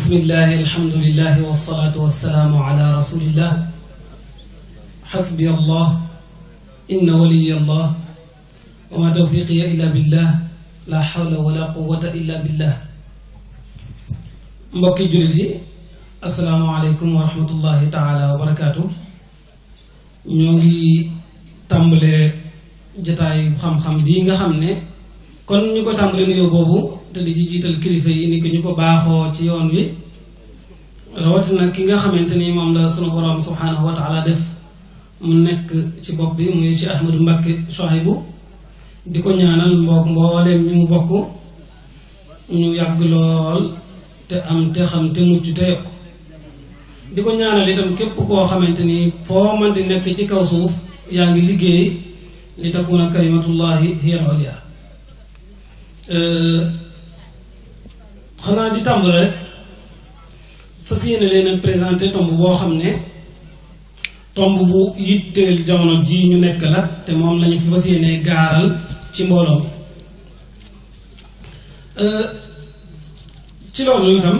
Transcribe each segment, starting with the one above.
bismillahi alhamdulillahi wassalatu wassalamu ala rasulillah hasbi allah inna waliya allah wa ma tawfiqiya illa billah la hawla wala quwwata illa billah. mbokki jullit yi assalaamu aleykum wa rahmatullahi taala wa barakaatu. ñoo ngi tàmbalee jataay xam-xam bii nga xam ne kon ñu ko tàmbalee nuyoo boobu te di ci jiital kilifa yi ni ko ñu ko baaxoo ci yoon wi, rawatina ki nga xamante ni moom la sunu borom subhanahu wa taala def mu nekk ci bopp bi muy ci Ahmadou Mbacké Souhaïbou, di ko ñaanal mbooleem ñu mu bokk ñu yàgg lool te am te xam te mucc te yokk. di ko ñaanal itam képp koo xamante ni foo man di nekk ci kaw suuf yaa ngi liggéey li takuna kalimatullahi hiya al-ulya. xanaa di tàmbale rek fas yéene leen a présenté tomb boo xam ne tomb bu yitteel jamono ji ñu nekk la te moom lañu fi fas yéene gaaral ci mbooloo mi. ci loolu itam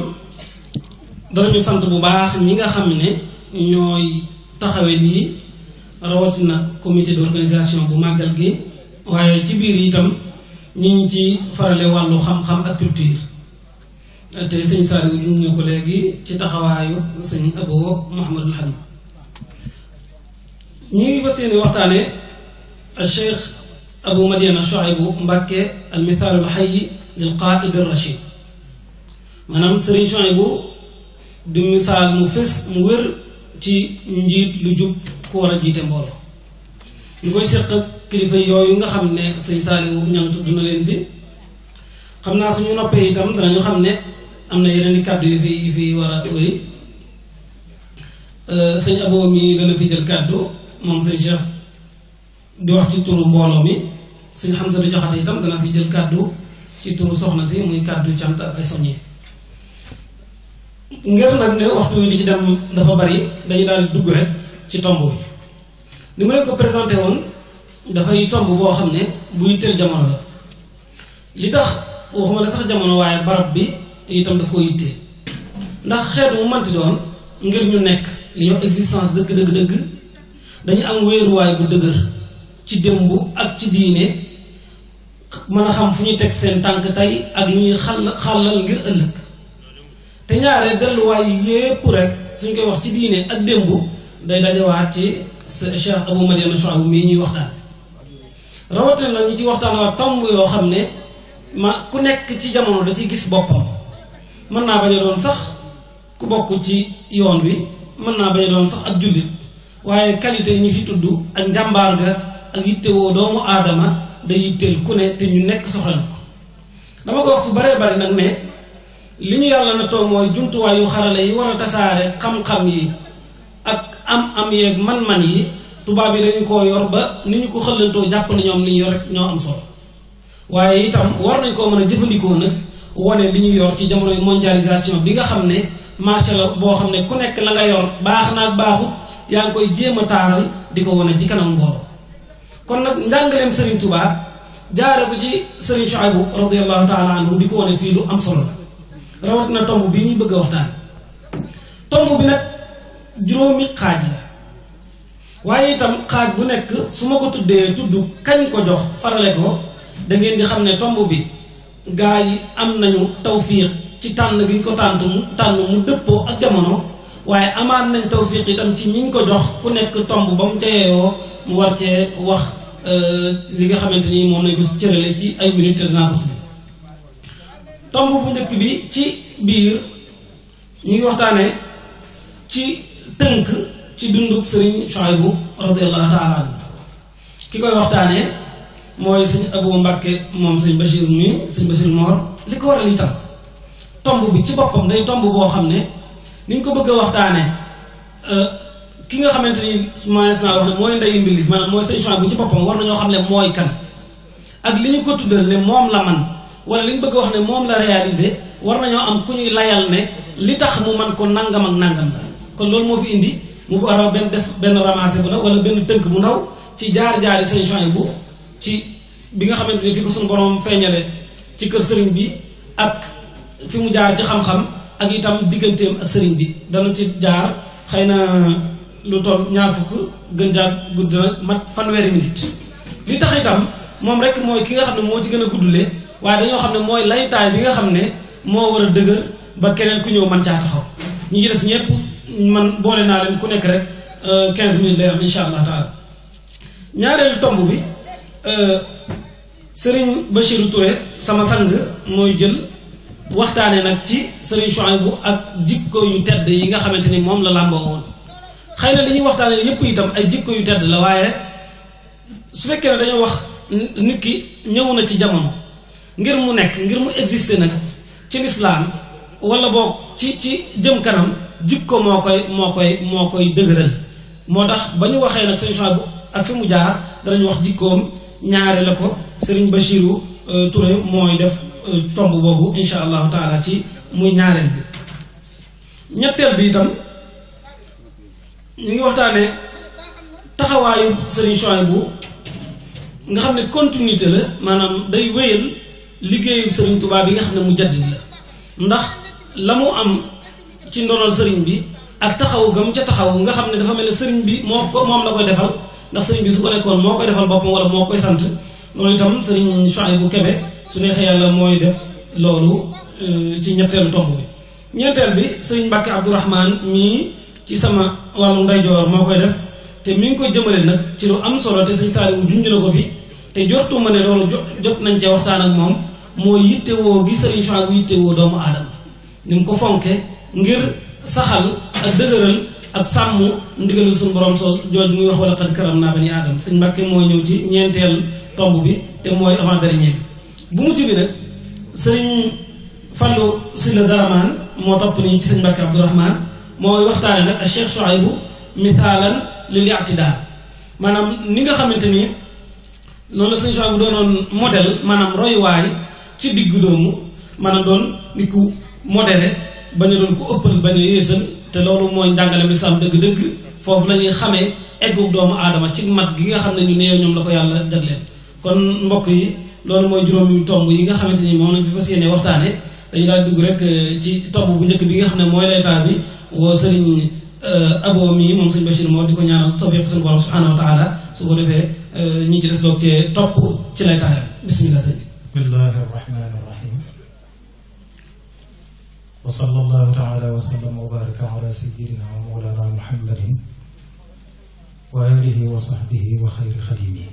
danañu sant bu baax ñi nga xam ne ñooy taxawe lii, rawatina comité d'organisation bu màggal gi, waaye ci biir itam ñi ngi ci farale wàllu xam-xam ak culture te sëñ Saliou ñu ngi ko léegi ci taxawaayu sëñ Abo Mouhamadul Habib. ñi ngi fas yéene waxtaane al Cheikh Abou Madiana Souhaïbou Mbacké al mithaalul hayy lil qaa'id ar rachid. maanaam Serigne Souhaïbou du misaal mu fés mu wér ci njiit lu jub ku war a jiite mbooloo. ñu koy seq kilifa yooyu nga xam ne sëñ Saliou ñang tudd na leen fi. xam naa suñu noppee itam danañu xam ne am na yeneen i kàddu yu fi war a wëri. sëñ Abo mi dana fi jël kàddu moom sëñ Cheikh di wax ci turu mbooloo mi. sëñ Hamsatu Jaxate itam dana fi jël kàddu ci turu soxna si muy kàddu cant ak ay soññee. ngir nag ne waxtu wi li ci dem dafa bari dañu daal di dugg rek ci tomb bi. li ma leen ko présenté woon dafay tomb boo xam ne bu yitteel jamono la. li tax waxuma la sax jamono waaye barab bi itam daf ko yittee ndax xeetu mu manti doon ngir ñu nekk li ñuy wax existence dëgg dañu am wéeruwaay bu dëgër ci démb ak ci diine, mën a xam fu ñuy teg seen tànk tey ak lu ñuy xàllal ngir ëllëg. te ñaare delluwaay yépp rek suñ koy wax ci diine ak démb day dajawaat ci Cheikh Abou Madiana Souhaïbou mii ñuy waxtaan. rawatina nag ñu ci waxtaan waa tomb yoo xam ne ku nekk ci jamono da ci gis boppam. mën naa bañ a doon sax ku bokk ci yoon wi, mën naa bañ a doon sax ak jullit, waaye qualité yi ñu fi tudd ak njàmbaar ga ak yittewoo doomu aadama day yitteel ku ne te ñu nekk soxla na ko. dama ko wax fu baree bari nag ne li ñu yàlla na toog mooy jumtuwaay yu xarale yi war a tasaare xam-xam yi ak am yeeg man-man yi, tubaab yi dañu koo yor ba ni ñu ko xëllantoo jàpp na ñoom li ñu yor rek ñoo am solo. waaye itam war nañ koo mën a jëfandikoo nag wane li ñu yor ci jamonoy mondialisation bi nga xam ne marché la boo xam ne ku nekk la nga yor baax na ak baaxut yaa ngi koy jéem a taaral di ko wane ci kanam mbooloo. kon nag njàngaleem Serigne Touba jaare ko ci Serigne Souhaïbou radiyallahu taala anhu di ko wane fii lu am solo la. rawat na tomb bi ñuy bëgg a waxtaan. tomb bi nag juróomi xaaj la, waaye itam xaaj bu nekk su ma ko tuddee tudd kañ ko jox farale ko da ngeen di xam ne tomb bi gaa yi am nañu tawfiq ci tànn gi ñu ko tànn mu dëppoo ak jamono, waaye amaan nañ tawfiq itam ci ñi ñu ko jox ku nekk tomb ba mu ca yeeyoo mu war cee wax li nga xamante ni moom lañ ko cërale ci ay minutes dinaa ko tudd. tomb bu njëkk bi ci biir ñu ngi waxtaanee ci tënk ci dunduk Serigne Souhaïbou radiyallahu taala anhu. ki koy waxtaanee mooy sëñ Abou Mbacké moom sëñ Bachir mi sëñ Bachir Mor. li ko waral itam tomb bi ci boppam day tomb boo xam ne ni ñu ko bëgg a waxtaanee ki nga xamante ni manees naa wax ne mooy ndeyu mbir li maanaam mooy sëñ Souhaïbou ci boppam war nañoo xam ne mooy kan ak li ñu ko tuddal ne moom la man wala li ñu bëgg a wax ne moom la réalisé, war nañoo am ku ñuy layal ne li tax mu man ko nangam ak nangam la. kon loolu moo fi indi mu war a def benn ramassé bu ndaw wala benn tënk bu ndaw ci jaar-jaari sëñ Souhaïbou ci bi nga xamante ni fi ko suñu borom feeñale ci kër sëriñ bi ak fi mu jaar ci xam-xam ak itam digganteem ak sëriñ bi dana ci jaar xëy na lu toll ñaar fukk gën jaar gudd na mat fanweeri minute li tax itam moom rek mooy ki nga xam ne moo ci gën a guddule waaye dañoo xam ne mooy laytaay bi nga xam ne moo war a dëgër ba keneen ku ñëw man caa taxaw ñi ci des ñëpp man boole naa leen ku nekk rek 15 minutes lay am insha allah taala ñaareelu tomb bi Serigne Bachirou Touré sama sang mooy jël waxtaane nag ci Serigne Souhaïbou ak jikko yu tedd yi nga xamante ni moom la làmboo woon xëy na li ñuy waxtaane yépp itam ay jikko yu tedd la waaye su fekkee ne dañoo wax nit ki ñëw na ci jamono ngir mu nekk ngir mu exister nag ci lislaam wala boog ci jëm kanam jikko moo koy dëgëral moo tax ba ñu waxee nag Serigne Souhaïbou ak fi mu jaar danañ wax jikkoom ñaare la ko Serigne Bachirou Touré mooy def tomb boobu insha allahu taala ci muy ñaareel bi ñetteel bi itam ñu ngi waxtaane taxawaayu Serigne Souhaïbou nga xam ne continuité la maanaam day wéyal liggéeyu Serigne Touba bi nga xam ne mu jaddid la ndax la mu am ci ndonol Serigne bi ak taxaw gam ca taxaw nga xam ne dafa mel ne Serigne bi moom la koy defal ndax Serigne bi su ko nekkoon moo koy defal boppam wala moo koy sant loolu itam Serigne Souhaïbou Kébé su neexee yàlla mooy def loolu ci ñetteelu tomb bi ñeenteel bi Serigne Mbacke Abdourahmane mii ci sama wàllu ndeyjoor moo koy def te mi ngi koy jëmale nag ci lu am solo te Serigne Saliou junj na ko fi te jortuma ne loolu jot nañ cee waxtaan ak moom moo yittewoo gi Serigne Souhaïbou yittewoo doomu aadama ni mu ko fonke ngir saxal ak dëgëral ak sàmm ndigalul suñu borom soo jooj muy wax wala xad karam naa bani aadama Serigne Mbacke mooy ñëw ci ñeenteel tomb bi te mooy avant dernier bi bu mujj bi nag Serigne Fallou Sylla Daraman moo topp nii ci Serigne Mbacke Abdourahmane mooy waxtaane nag ak Cheikh Souhaïbou mithaalan lil i'tidaal maanaam ni nga xamante ni noonu la Serigne Souhaïbou doonoon modèle maanaam royuwaay ci diggu doomu maanaam doon nit ku modéré bañ a doon ku ëppal bañ a yéesal te loolu mooy njàngale lislaam dëgg-dëgg foofu la ñuy xamee eggu doomu aadama ci mat gi nga xam ne ñu néew ñoom la ko yàlla jagleel kon mbokk yi loolu mooy juróomi tomb yi nga xamante ni moom lañ fi fas yéene waxtaane dañu daal dugg rek ci tomb bu njëkk bi nga xam ne mooy laytaa bi woo Serigne Abo mi moom Serigne Bachir moo di ko ñaanal tawfiq suñu borom subhanahu wa taala su ko defee ñi ci des doog cee topp ci laytaayam bismillah sëñ bi bismillahi rahmani rahim wa sallallahu taala wa sallam wa baraka ala sayyidina wa mawlana muhammadin wa alihi wa sahbihi wa xayri xadimi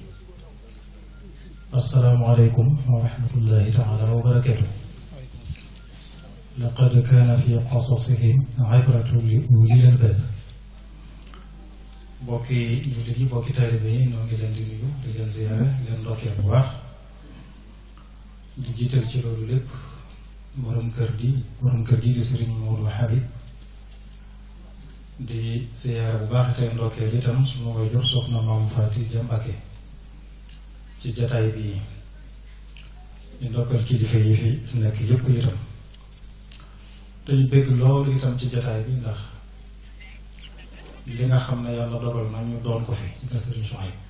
assalaamu aleykum wa rahmatullahi taala wa barakatuh laqad kaana fi qasasihim ibratun li ulil albab bokki jullit yi bokki taalibe yi noo ngi leen di nuyu di leen ziyaare leen ndokkeel bu baax di jiital ci loolu lépp borom kër gi di Serigne Modou Habib di ziyaare bu baax tey ndokkeel itam suma waajur soxna Maam Faati Ja Mbàkke ci jataay bi di ndokkeel kilifa yi fi nekk yëpp itam dañu bëgg loolu itam ci jataay bi ndax li nga xam ne yàlla dogal na ñu doon ko fi nga Serigne Souhaïbou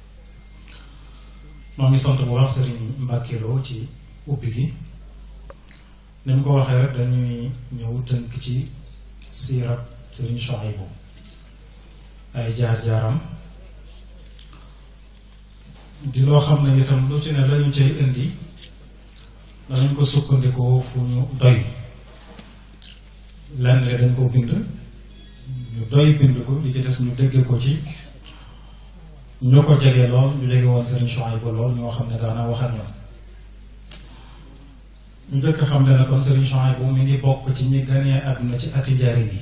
moo ngi sant bu baax Serigne Mbacke Lo ci ubbi gi ni mu ko waxee rek dañuy ñëw tënk ci siirab Serigne Souhaïbou ay jaar-jaaram di loo xam ne itam lu ci ne lañu cay indi danañ ko sukkandikoo fu ñu doy lenn le dañ ko bind ñu doy bind ko li ci des ñu dégg ko ci ñu ko jege lool ñu jege woon Serigne Souhaïbou lool ñoo xam ne daana wax ak ñoom ñu njëkk xam ne kon Serigne Souhaïbou mi ngi bokk ci ñi ganee àdduna ci ati njaarim yi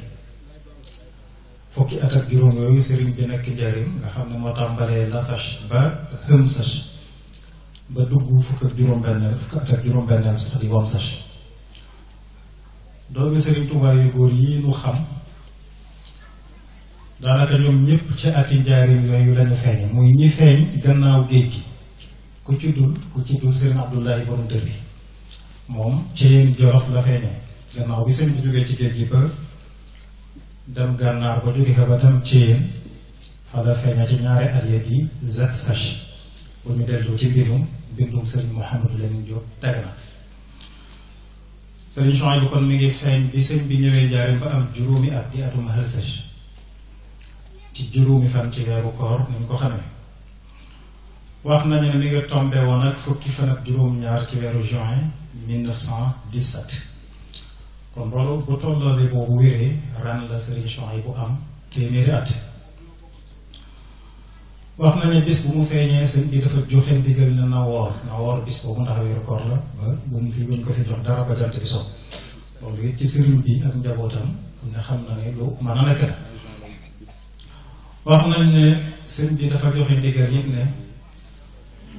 fukki at ak juróom yooyu Serigne bi nekk njaarim nga xam ne moo tàmbalee lasach ba xëm sach ba dugg fukk at ak juróom-benneel sax di wam sach doomi Serigne Touba yu góor yi nu xam daanaka ñoom ñëpp ci ati njaarim yooyu lañu feeñe muy ñi feeñ gannaaw géej gi ku ci dul Serigne Abdoulaye borom dër bi moom ci yéen Jolof la feeñee gannaaw bi sëñ bi jógee ci géej gi ba dem gànnaar ba jóge fa ba dem ci yéen fa la feeñe ci ñaari at ya di zat sach bu ñu dellu ci mbindum Serigne Mouhamadou Lamine Diop teg na Serigne Souhaïbou kon mi ngi feeñ bi sëñ bi ñëwee Njaaréem ba am juróomi at di atum Hëlsëj ci juróomi fan ci weeru koor ni ñu ko xamee wax nañu ne mi ngi tombé woon ak fukki fan ak juróom-ñaar ci weeru juin 1917 kon loolu bu tolloolee boobu wéree ren la Serigne Souhaïbou am téeméeri at wax na ne bis bu mu feeñee sëñ bi dafa joxe ndigal na woor bis boobu ndax weeru koor la ba bu mu fi buñ ko fi jox dara ba jant bi so loolu it ci sëriñ bi ak njabootam ku ne xam na ne lu mën a nekk la wax nañ ne sëñ bi dafa joxe ndigal it ne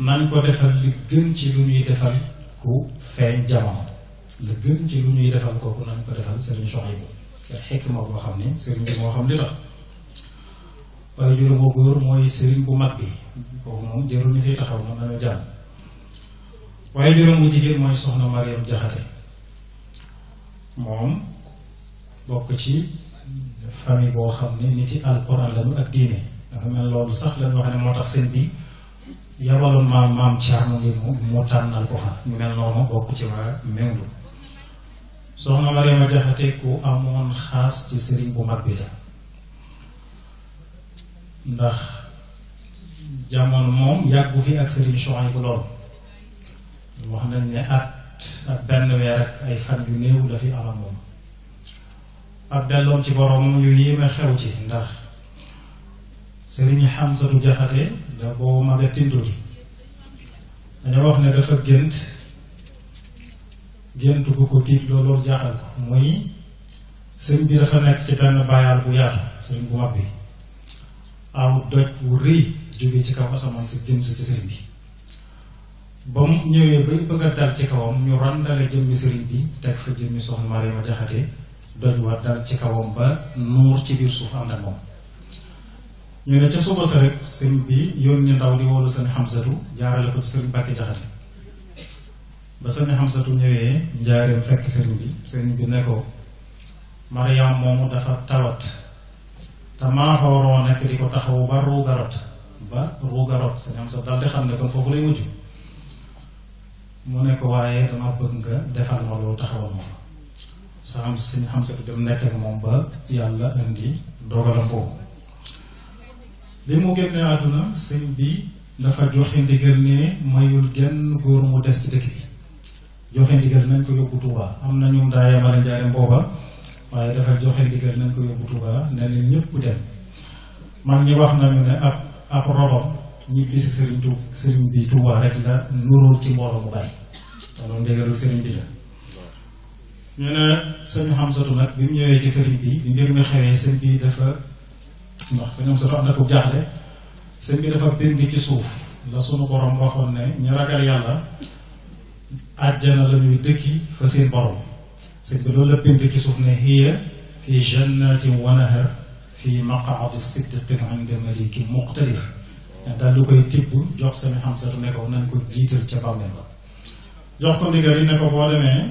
nañ ko defal li gën ci lu ñuy defal ku feeñ jamono li gën ci lu ñuy defal kooku nañ ko defal Serigne Souhaïbou te xikma boo xam ne sëriñ bi moo xam li tax waaye juróom góor mooy sëriñ bu mag bi kooku moom jërul ñu fiy taxaw moom nañu jàmm waaye juróom bu jigéen mooy soxna Mariam Jaxate moom bokk ci famille boo xam ne nit yi alquran lañu ak diine dafa mel loolu sax lañu wax ne moo tax sëñ bi yabaloon maam Thierno ngi mu tànnal ko fa ñu mel noonu bokk ci waa Mewndu soxna Mariama Jaxate ku amoon xaas ci sëriñ bu mag bi la ndax jamono moom yàggu fi ak Serigne Souhaïbou lool wax nañ ne at ak benn weer ak ay fan yu néew la fi am ak moom ak delloom ci boroomam yu yéeme xew ci ndax Serigne Hamsatu Jaxate da boobu mag a tindu gi dañoo wax ne dafa gént gu ko tiit loolu jaaxal ko muy sëñ bi dafa nekk ci benn bayaal bu yaatu sëñ bu mag bi aw doj wu rëy jóge ci kaw asamaan si jëm si ci sëriñ bi ba mu ñëwee bay bëgg a dal ci kawam ñu randale jëmmi sëriñ bi teg fa jëmmi soxna Mariama Jaxate doj wa dal ci kawam ba nuur ci biir suuf ànd ak moom ñu ne ca suba sa rek sëriñ bi yónni ndaw di woolu sëñ Hamsatu jaarale ko ci sëriñ Bàkki Jaxate ba sëñ Hamsatu ñëwee njaareem fekk sëriñ bi ne ko Mariam moomu dafa tawat te maa fa waroon nekk di ko taxawu ba ruugarot sëñ Hamsatu daal di xam ne kon foofu lay mujj mu ne ko waaye dama bëgg nga defal ma loolu taxawal ma fa sëñ Hamsatu dem nekk ak moom ba yàlla indi dogalam boobu bi mu génnee àdduna sëñ bi dafa joxe ndigal ne mayul genn góor mu des ci dëkk bi joxe ndigal nañ ko yóbbu Touba am na ñu daa yemale njaareem booba waaye dafa joxe ndigal nañ ko yóbbu Touba ne leen ñëpp dem mag ñi wax nañu ne ab robam ñi bisi sëriñ bi Touba rek la nuróol ci mbooloo mu bàyyi te loolu ndigalu sëriñ bi la ñu ne sëñ Hamsatu nag bi mu ñëwee ci sëriñ bi mbir mi xewee sëñ bi dafa ndax sëñ Hamsatu am na ko jaaxle sëñ bi dafa bind ci suuf la sunu borom waxoon ne ñu ragal yàlla àjjana la ñuy dëkki fa seen borom sëñ bi loolu la bind ci suuf ne hiya fi jannatin wa nahar fi maqaadi sidqin inda malikin muqtadir daal du koy tibb jox sëñ Hamsatu ne ko nañ ko jiital ca bàmmeel ba jox ko ndigal yi ne ko boo demee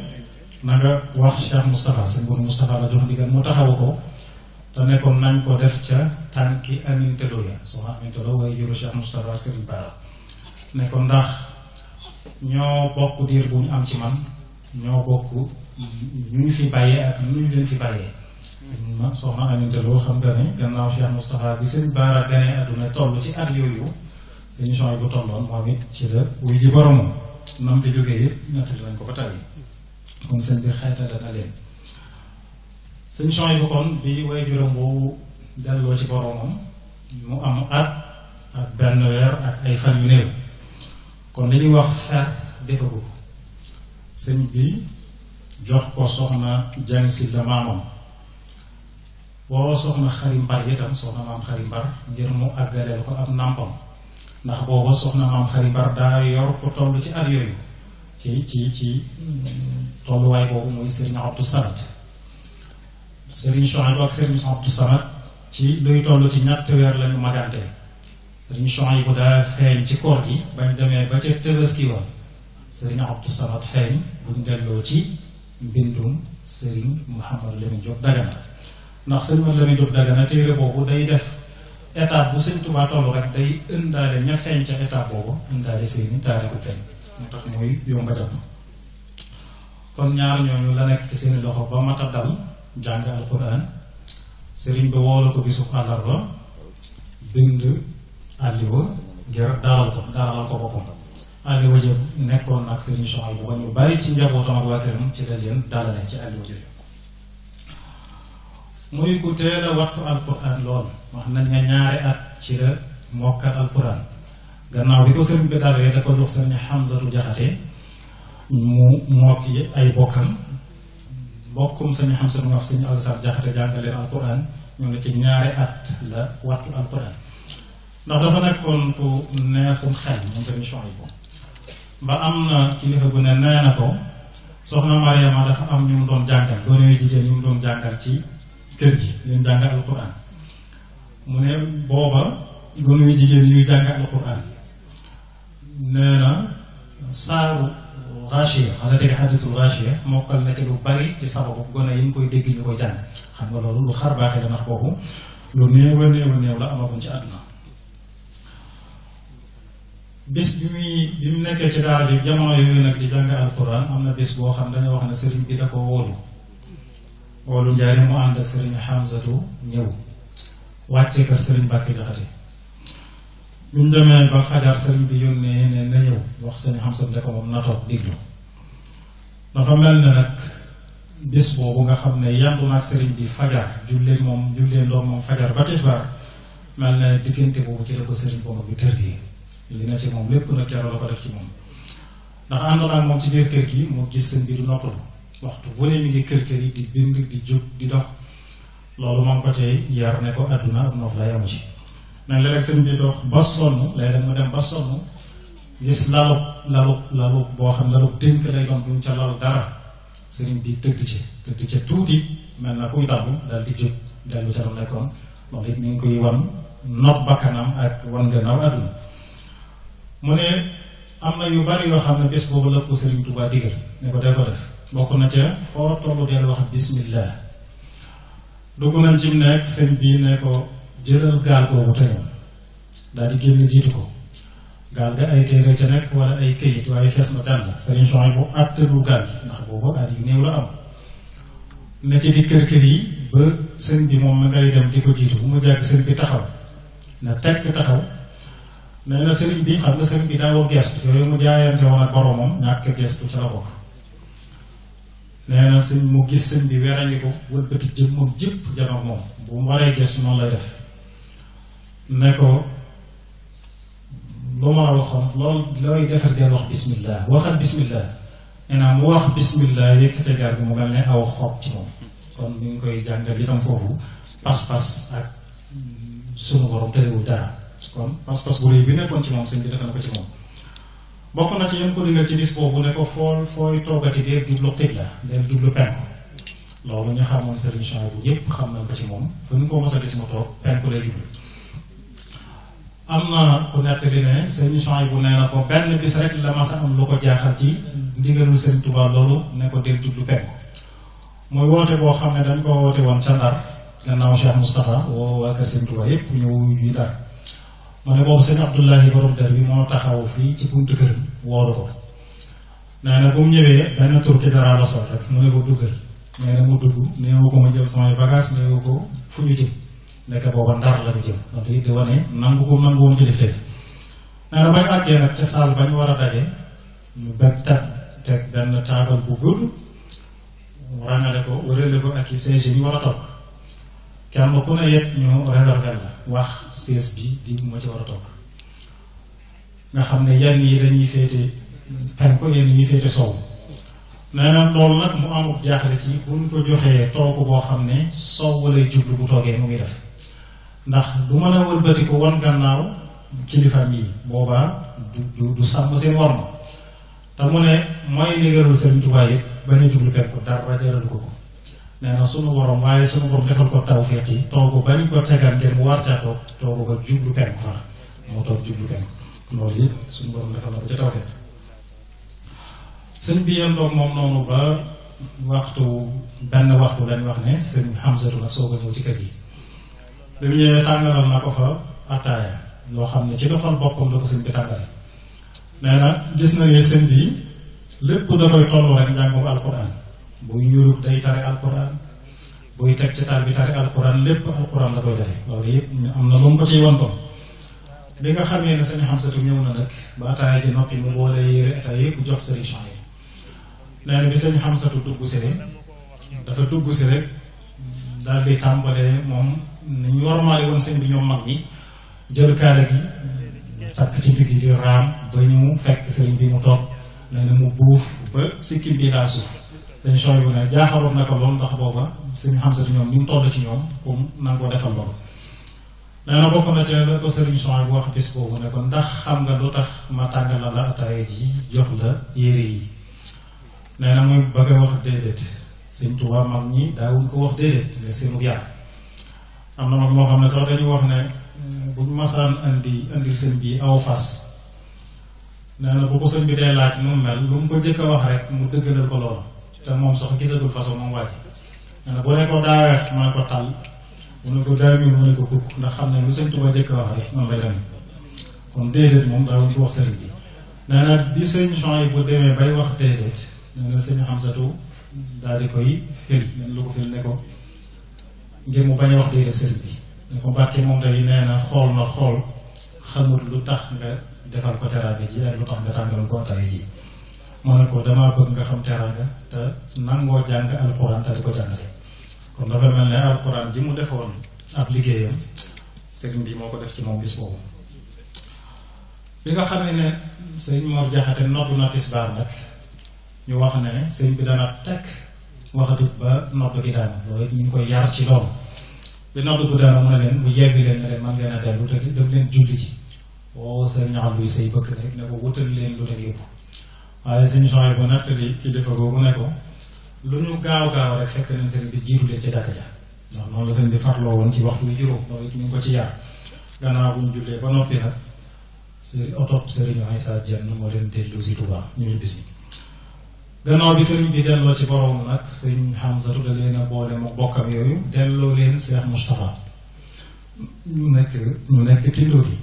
na nga wax Cheikh Moustapha sëñ Bourou Moustapha la jox ndigal mu taxawu ko te ne ko nañ ko def ca tànki Aminta Lo ya soxna Aminta Lo waaye juru Cheikh Moustapha Serigne Bara ne ko ndax ñoo bokk diir bu ñu am ci man ñoo bokk ñu ñu fi bàyyee ak ñu ñu leen fi bàyyee ma soxna Aminta Lo xam nga ne gannaaw Cheikh Moustapha bi Serigne Bara ganee àdduna toll ci at yooyu sëñ Souhaïbou bu tolloon moom it ci la wuy ji boromam nam fi jógee yëpp ñettali nañ ko ba tàyyi kon sëñ bi xeetale na leen sëñ Souhaïbou kon bi way juróom boobu delloo ci boromam mu am at ak benn weer ak ay fan yu néew kon li ñuy wax fer defagu ko sëñ bi jox ko soxna jàng si la maamam boo soxna xari mbar itam soxna maam xari mbar ngir mu àggaleel ko ab nàmpam ndax booba soxna maam xari mbar daa yor ko toll ci at yooyu ci tolluwaay boobu muy Serigne Abdou Samad Serigne Souhaïbou ak Serigne Abdou Samad ci luy toll ci ñetti weer lañu magante Serigne Souhaïbou daa feeñ ci koor gi bañ demee ba ca Tabaski wa Serigne Abdou Samad feeñ buñ delloo ci mbindum Serigne Mouhamadou Lamine Diop Dagana ndax Serigne Mouhamadou Lamine Diop Dagana téere boobu day def étape bu Serigne Touba toll rek day ëndaale ña feeñ ca étape boobu ëndaale seeni taarixu feeñ moo tax mooy yomba jàpp kon ñaar ñooñu la nekk ci seeni loxo ba mata dal jàng alquran sëriñ bi woolu ko bisub àllarba bind àlliwa ngir dalal ko boppam àlliwa jëpp nekkoon ak sëriñ Souhaïbou ba ñu bari ci njabootam ak waa këram ci la leen dalale ci àlliwa jëpp muy ku teel a wattu alquran lool wax nañ ne ñaari at ci la mokkal alquran gannaaw bi ko sëriñ bi dalee da ko jox sëriñ Hamzatu Jaxate mu mokki ay bokkam mbokkum sëriñ Hamzatu mu wax sëriñ Alsaan Jaxate jàngaleen alquran ñu ne ci ñaari at la wattu alquran ndax dafa nekkoon ku neexum xel moom sëriñ Souhaïbou ba am na kilifa gu ne nee na ko soxna Mariama dafa am ñu mu doon jàngal gone yu jigéen ñu mu doon jàngal ci kër gi leen jàngal alquran mu ne booba gone yu jigéen ñuy jàngal alquran nee na saaru Gaashiya xanaa tegi xadisul Gaashiya mokkal na ci lu bari ci sababu gone yi ñu koy dégg ñu koy jàng xam nga loolu lu xar baaxee la ndax boobu lu néew a néew la amaguñ ci àdduna bés bi mu nekkee ci daara bi jamono yooyu nag di jàng alquran am na bés boo xam dañoo wax ne sëriñ bi da ko woolu njaari mu ànd ak sëriñ Hamzatu ñëw wàccee kër sëriñ Mbàkke Jaxate bi mu demee ba fajar sëriñ bi yónnee ne na ñëw wax sëriñ Hamzatu ne ko moom na toog déglu dafa mel ne nag bés boobu nga xam ne yandu naag sëriñ bi fajar jullee ndoom moom fajar ba tisbaar mel ne diggante boobu ci la ko sëriñ boobu bi tër gi li na ci moom lépp nag keroog la ko def ci moom ndax àndoon ak moom ci biir kër gi moo gis sëñ bi du noppalu waxtu bu ne mi ngi kër yi di bind di jóg di dox loolu moo ngi ko cay yar ne ko àdduna ab noof lay amu ci nag léeg-léeg sëñ bi dox ba sonn léeg-léeg mu dem ba sonn gis lalu boo xam lalu dénk lay doon duñ ca lalu dara sëriñ bi tëdd ca tuuti mel na kuy dabu daal di jóg dellu ca lu nekkoon loolu it mi ngi koy wan not bakkanam ak wan gannaaw àdduna mu ne am na yu bari yoo xam ne bés boobu la ko sëriñ Tuubaa digal ne ko dee ko def bokk na ca foo tollu deel wax bismillah dugg nañ ci nekk sëñ bi ne ko jëlal gaal boobu te ñoom daal di génn jiitu ko gaal ga ay téere ca nekk wala ay këyit waaye fees na dell sëriñ Souhaïbou àttanu gaal gi ndax boobu at yu néew la am ne ci di kër yi ba sëñ bi moom ma ngay dem di ko jiitu bu mu jàgg sëñ bi taxaw na tekk taxaw nee na sëriñ bi xam nga sëriñ bi daawoo gestu yooyu mu jaayante woon ak boromam ñàkk gestu ca la bokk nee na sëñ mu gis sëñ bi weerandi ko wëlbati jëm moom jëpp janoog moom bu mu waree gestu noonu lay def ne ko lu ma la waxoon loolu looy defar deel wax bismillah waxal bismillah nee naa mu wax bismillah yëkkate gaar bi mu mel ne aw xob ci moom kon mi ngi koy jàngal itam foofu pas-pas ak sunu borom terewul dara kon pas-pas bu rëy bi nekkoon ci moom sëñ bi defe na ko ci moom bokk na ci yéen ko digal ci bis boobu ne ko fooy toogati deel jublu xibla deel jublu penku loolu ñu xamoon sëriñ Souhaïbou yépp xam nañ ko ci moom fu ñu ko mos a gis mu toog penku lay jublu am na ku nettali ne sëriñ Souhaïbou nee na ko benn bis rek la mas a am lu ko jaaxal ci ndigalul sëriñ Tuubaa loolu ne ko deel jublu penku muy woote boo xam ne dañ ko woote woon ca Ndar gannaaw Cheikh Moustapha woo waa kër sëriñ Tuubaa yépp ñu wuyu Ndar mu ne boobu sëñ Abdullahi borom der bi moo taxaw fii ci buntu këram woolu ko nee na bu mu ñëwee benn tur ki dara la sol rek mu ne ko duggal nee na mu dugg néewu ko ma jël samay bagage néewu ko fu ñu jëm nekk booba Ndar la ñu jëm donc it di wane nangu ko nangu woon ci def tey nee na bañ àggee nag ca saal bañ war a daje ñu bëgg teg benn taabal bu gudd rangale ko wërale ko ak i siège yi ñu war a toog kenn ku ne yet ñu réserver la wax siège bi di moo ci war a toog nga xam ne yenn yi dañuy féete penku yenn yi féete sow nee na loolu nag mu amut jaaxle ci buñ ko joxee toogu boo xam ne sow walay jublu bu toogee mu ngi def ndax du mën a wëlbati ko wan gannaaw kilifaam yi boobaa du sàmm seen worma te mu ne mooy ndigalul Sëriñ Tuubaa it bañ a jublu penku dara jaralu ko nee na sunu borom waaye sunu borom defal ko tawfiq yi toogu bañ ko tegal ngeen mu war caa toog toogu ko jublu penku far moo toog jublu penku loolu it sunu borom defal na ko ca tawfiq sëñ bi yéen doog moom noonu ba benn waxtu lañ wax ne sëñ Hamzatu nag soo ko ñëw ci kër gi bi mu ñëwee tàngalal na ko fa ataaya loo xam ne ci doxal boppam la ko sëñ bi tàngale nee na gis na ne sëñ bi lépp da koy tollu rek njàngum alquran buy ñurub day tari alquran buy teg ci taal bi tari alquran lépp alquran la koy defe loolu yëpp am na lu mu ko ciy wantoon bi nga xamee ne sëñ Xamsatu ñëw na nag ba ataaya ji noppi mu boole yére ataaya yëpp jox sëriñ Chouaïb nee na bi sëñ Xamsatu dugg si rek dafa dugg si rek daal di tàmbalee moom ni ñu warmaale woon sëñ bi ñoom mag ñi jël kaala gi takk ci digg di raam ba ñu fekk sëriñ bi mu toog nee na mu buuf ba sikkim bi laa suuf sëñ Chouaïb bu ne jaaxaroon na ko lool ndax booba sëñ Xamsatu ñoom ni mu toll ci ñoom comme na nga ko defal loolu nee na bokk na te la ko sëriñ Chouaïb bu wax bis boobu ne ko ndax xam nga lu tax ma tàngal la ataaya ji jox la yére yi nee na muy bëgg a wax déedéet sëñ Tuubaa mag ñi daawuñ ko wax déedéet ne seenu yar am na mag moo xam ne sax dañu wax ne buñ masaan indil sëñ bi aw fas nee na bu ko sëñ bi dee laaj nu mel lu mu ko jëkk a wax rek mu dëggalal ko loolu te moom sax gisagul façon moom wàcc nee na bu ne ko daa weex mu ne ko tàll mu ne ko daa ñuul mu ne ko kukk ndax xam ne lu sëñ Tuubaa jëkk a wax rek noonu lay demee kon déedéet moom daawuñ ko wax sëriñ bi nee na bi sëñ Chouaïb bu demee bay wax déedéet nee na sëñ Xamsatu daal di koy fil nen lu ko fil ne ko ngir mu bañ a wax déedéet sëriñ bi ne ko Mbàkke moom tey nee na xool xamul lu tax nga defal ko teraanga ji ak lu tax nga tàngalal ko ataaya ji mu ne ko damaa bëgg nga xam teraanga te nangoo jàng alquran te di ko jàngale kon dafa mel ne alquran ji mu defoon ab liggéeyam sëriñ bi moo ko def ci moom bis boobu bi nga xamee ne sëñ Mor Jaxate noddu na tisbaar nag ñu wax ne sëñ bi dana tekk waxatut ba nodd gi daanu loolu ñu ngi koy yar ci loolu bi nodd gu daanu mu ne leen mu yebbi leen ne leen man ngeen a dellu te daf leen julli ci woo sëñ Abdou say bëkk rek ne ko wutal leen lu leen yóbbu waaye sëñ Chouaïb bu nattali kilifa googu ne ko lu ñu gaaw rek fekk nañ sëñ bi jiitu leen ci jàkka ja ndax noonu la sëñ bi farloo woon ci waxtu wi juróom loolu ñu ngi ko ci yar gannaaw bu ñu jullee ba noppi nag otop sëriñ Issa Diène moo leen dellu si Touba ñu ñu bis gannaaw bi sëriñ bi delloo ci borom nag sëriñ Xamsatu da leen a boole mu bokkam yooyu delloo leen Cheikh Moustapha ñu nekk tindoo gi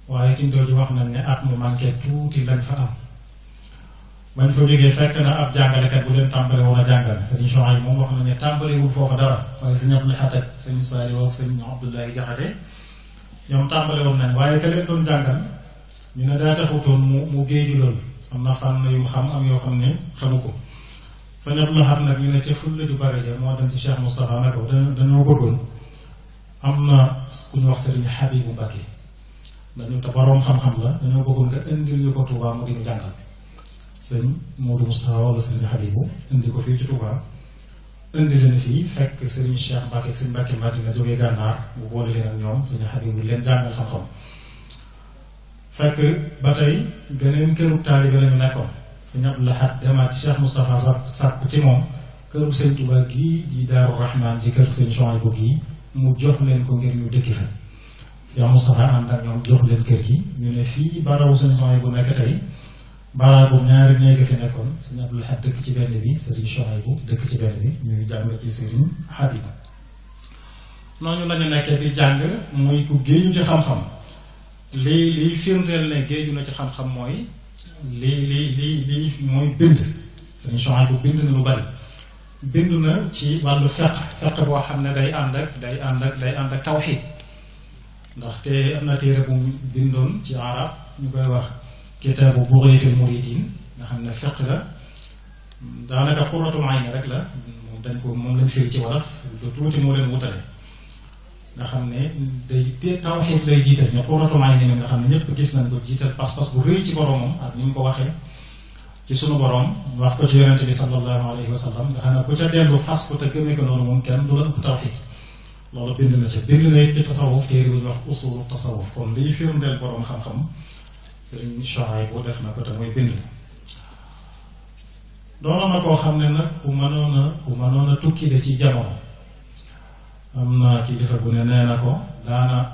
waaye tindoo gi wax nañ ne at mu manqué tuuti lañ fa am bañ fa jógee fekk na ab jàngalekat bu leen tàmbale woon a jàngale sëriñ Chouaïb moom wax nañ ne tàmbalewul foofu dara waaye sëñ Abdou Lahad ak sëñ Saliou ak sëñ Abdoulaye Jaxate ñoom tàmbale woon nañ waaye ka leen doon jàngal ñu ne daa taxutoon mu géeju loolu am na fànn yu mu xam am yoo xam ne xamu ko sëñ Abdou Lahad nag ñu ne ca fulla ju bare ja moo dem ci Cheikh Moustapha ne ko dañoo bëggoon am na ku ñu wax sëriñ Habibu Mbacke dañu te boroom xam-xam la dañoo bëggoon nga indil ñu ko Touba mu di ñu jàngal sëñ Modou Moustapha wala sëriñ Habibu indi ko fii ci Touba indi leen fii fekk sëriñ Cheikh Mbacke sëriñ Mbacke Madina jógee gànnaar bu boole leen ak ñoom sëriñ Habibu leen jàngal xam-xam fekk ba tey geneen këru taalibe lañu nekkoon sëñ Abdou Lahad demaat ci Cheikh Moustapha sàkku ci moom këru sëñ Touba gii di Daaru Rahman ci kër sëñ Chouaïb gii mu jox leen ko ngir ñu dëkki fa Cheikh Moustapha ànd ak ñoom jox leen kër gi ñu ne fii barawu sëñ Chouaïb bu nekk tey baraagum ñaari néeg fi nekkoon sëñ Abdou Lahad dëkk ci benn bi sëriñ Chouaïb dëkk ci benn bi ñuy jàng ci sëriñ Habib noonu lañu nekkee di jàng muy ku géeju ci xam-xam liy firndeel ne géeju na ci xam-xam mooy lii mooy bind sëriñ Chouaïb bu bind na lu bari bind na ci wàllu feq boo xam ne day ànd ak tawxiid ndaxte am na téere bu bindoon ci arab ñu koy wax kitaabu Bughyatul Muridin nga xam ne feq la daanaka qurratul ayni rek la moom lañ firi ci wolof lu tuuti moo leen wutale nga xam ne day tawxiid lay jiital ñu qurratul ayni nga xam ne ñëpp gis nañ ko jiital pas-pas bu rëy ci boromam ak ni mu ko waxee ci sunu borom wax ko ci yonente bi sallallahu alayhi wa sallam nga xam ne ku ca dellu fas ko te gëmee ko noonu moom kenn du la ëpp tawxiid loolu bind na ci bind na it ci tasawuf téere bu ñu wax usulu tasawuf kon liy firndeel borom xam-xam sëriñ Chouaïb bu def na ko te muy bind doonoon na koo xam ne nag ku mënoon a tukki de ci jamono am na kilifa bu ne nee na ko daana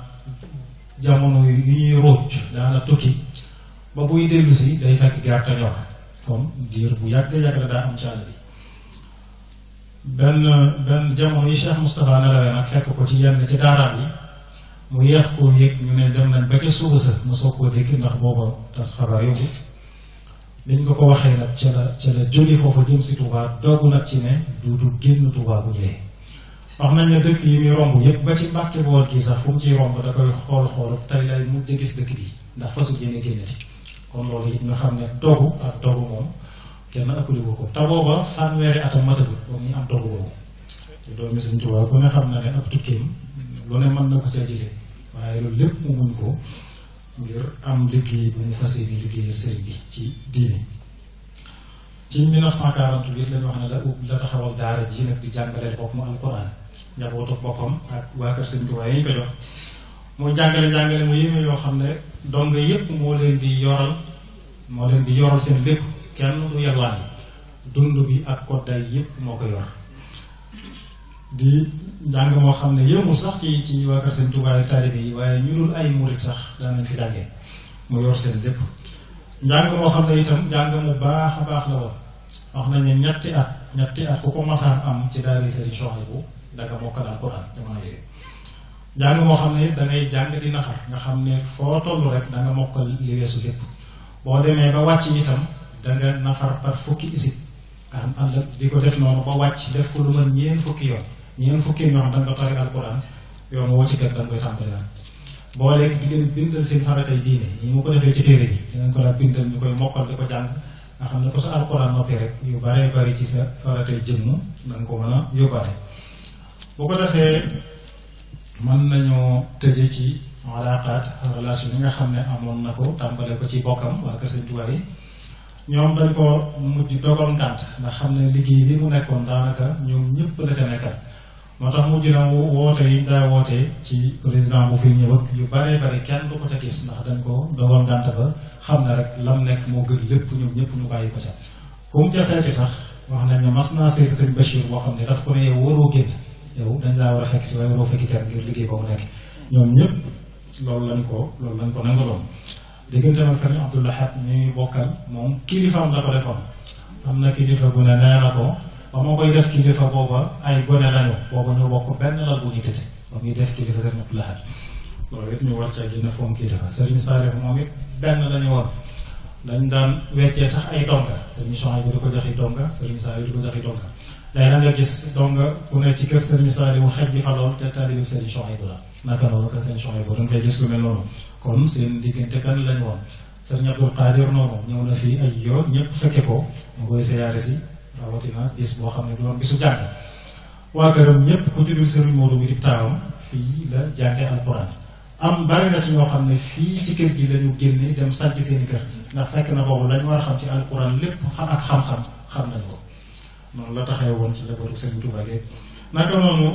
jamono yu ñuy ruuj daana tukki ba buy dellu si day fekk gerte ñor kon diir bu yàgg la daa am ci àll bi benn jamono yi Cheikh Moustapha nelawee nag fekk ko ci yenn ci daaraam yi mu yeex koo yëg ñu ne dem nañ ba ca suba sa mu soog koo dégg ndax booba tas xabaar yóbbu biñ ko waxee nag ca la jóge foofu jëm si Touba doogu nag ci ne du génn Touba bu ñëwee. wax nañ ne dëkk yi muy romb yëpp ba ci Mbàkke Bool kii sax fu mu ciy romb da koy xool tey lay mujj gis dëkk bi ndax fasu génne génnati kon loolu it nga xam ne dogu ak dogu moom kenn ëppaliwu ko te booba fanweeri atam matagul ba muy am dogu boobu te doomi Sëriñ Tuubaa ku ne xam na ne ab tukkeem lu ne mën na ko ca jëlee waaye loolu lépp mu muñ ko ngir am liggéey bu mu fas yéene liggéeyal sëriñ bi ci diine. ci 1948 lañu wax ne la taxawal daara ji nag di jàngaleel bopp mu alquran njabootu boppam ak waa kër Sëriñ Tuubaa yi ñu ko jox moo jàngale mu yéeme yoo xam ne dong yépp moo leen di yoral seen lépp kenn du yalwaan dund bi ak kodday yépp moo ko yor di njàng moo xam ne yëmul sax ci waa kër Sëriñ Tuubaa yi taalibe yi waaye ñu dul ay murit sax daanañ fi jàngee mu yor seen lépp njàng moo xam ne itam njàng mu baax a baax la woon wax nañ ne ñetti at ku ko masaan am ci daari Sëriñ Souhaïbou danga mokkal alxuraan jamono yooyu njàng moo xam ne dangay jàng di nafar nga xam ne foo toll rek danga mokkal li weesu lépp boo demee ba wàcc itam danga nafar par fukki isib nga xam àll di ko def noonu ba wàcc def ko lu mën ñeen fukki yoon ñoo xam danga ko tari alxuraan yoon woo ci kër danga koy tàmbaliwaat boo léegi di ngeen bindal seen faratay diine ñi mu ko defee ci téere bi dinañ ko laa bindal ñu koy mokkal di ko jàng nga xam ne ko sa alxuraan noppi rek yu baree bari ci sa faratay jëmm danga ko mën a yóbbaale bu ko defee mën nañoo tëje ci alaaqaat relation yi nga xam ne amoon na ko tàmbale ko ci bokkam waa kër Sëriñ Tuubaa yi ñoom dañ ko mujj dogal ngànt ndax xam ne liggéey bi mu nekkoon daanaka ñoom ñëpp la ca nekkal moo tax mujj na woote yi daa woote ci président bu fi ñëw ak yu bare bari kenn du ko ca gis ndax dañ ko dogal ngànt ba xam ne rek lam nekk moo gën lépp ñoom ñëpp ñu bàyyi ko ca comme ca seeti sax wax nañ ne mas naa seeti Sëriñ Bachir boo xam ne daf ko ne yow waroo génn yow dañ laa war a fekk si waaye waroo fekki kër ngir liggéey ba mu nekk ñoom ñëpp loolu lañ ko nangaloon diggante nag Sëriñ Abdou Lahad ñuy bokkal moom kilifaam la ko defoon am na kilifa gu ne nee na ko ba ma koy def kilifa booba ay gone lañu booba ñu bokk benn lal bu ñu tëdd ba muy def kilifa Sëriñ Abdou Lahad loolu it ñu war ca gën a foom kilifa Sëriñ Saalih moom it benn lañu woon dañ daan weccee sax ay donga Sëriñ Souhaïbou di ko joxi donga Sëriñ Saalih di ko joxi donga day na nga gis donga ku ne ci kër Sëriñ Saalih xej di fa lool te taalibe Sëriñ Souhaïbou la naka noonu kër Sëriñ Souhaïbou da nga koy gis lu mel noonu kon seen diggante benn lañu woon Sëriñ Abdul Qadir noonu ñëw na fii ay yoon ñëpp fekke ko mu koy siyaare si rawatina bis boo xam ne du doon bisu jàng waa këram ñëpp ku tuddul Sëriñ Moodu bi di taawam fii la jànge alquran am bari na ci ñoo xam ne fii ci kër gi lañu génne dem sànc seeni kër ndax fekk na boobu lañu war a xam ci alquran lépp ak xam-xam xam nañ ko noonu la taxee woon ci njabootu Sëriñ Tuubaa gi naka noonu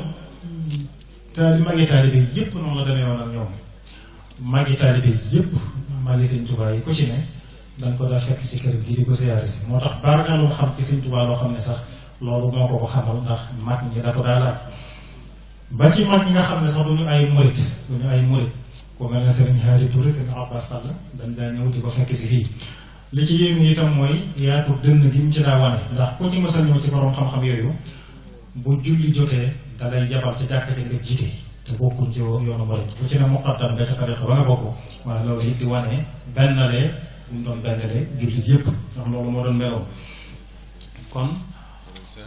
magi taalibe yëpp noonu la demee woon ak ñoom magi taalibe yëpp magi Sëriñ Tuubaa yi ku ci ne dañ ko daa fekk si kër gi di ko siyaare si moo tax bari na lu xam ci Sëriñ Tuubaa loo xam ne sax loolu moo ko xamal ndax mag ñi da ko daa laaj ba ci mag ñi nga xam ne sax duñu ay murit ko mel ne Sëriñ Haadi Touré Sëriñ Abbas Sall dañ daa ñëw di ko fekk si fii li ci yéemu itam mooy yaatu dënn gi mu ci daa wane ndax ku ci mësa ñëw ci borom xam-xam yooyu bu julli jotee dalay yabal ca jàkkate nga jiite te bokkuñ ci yoonu murit ku ci ne muqaddam nga ca tariqa ba nga bokk waaye loolu it di wane bennalee bu mu doon bennalee jullit yëpp ndax loolu moo doon meloon kon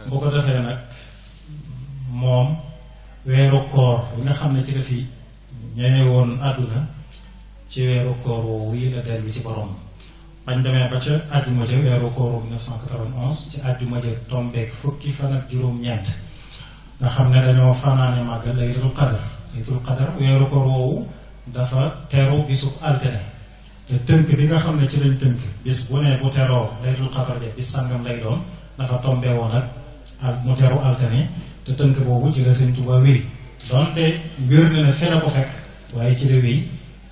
bu ko defee nag moom weeru koor bi nga xam ne ci la fi ñëwee woon àdduna ci weeru koor woowu yi la dellu ci borom bañ demee ba ca àjjuma ja weeru kooru 1991 ci àjjuma ja tombeek fukki fan ak juróom-ñeent nga xam ne dañoo fanaane màggal laylatul qadar weeru koor woowu dafa teru bisub altine te tënk bi nga xam ne ci lañ tënk bis bu ne bu teroo laylatul qadar ja bis sàngam lay doon dafa tombee woon ak mu teru altine te tënk boobu ci la Sëriñ Tuubaa wéri donte wér na ne fee la ko fekk waaye ci la wéy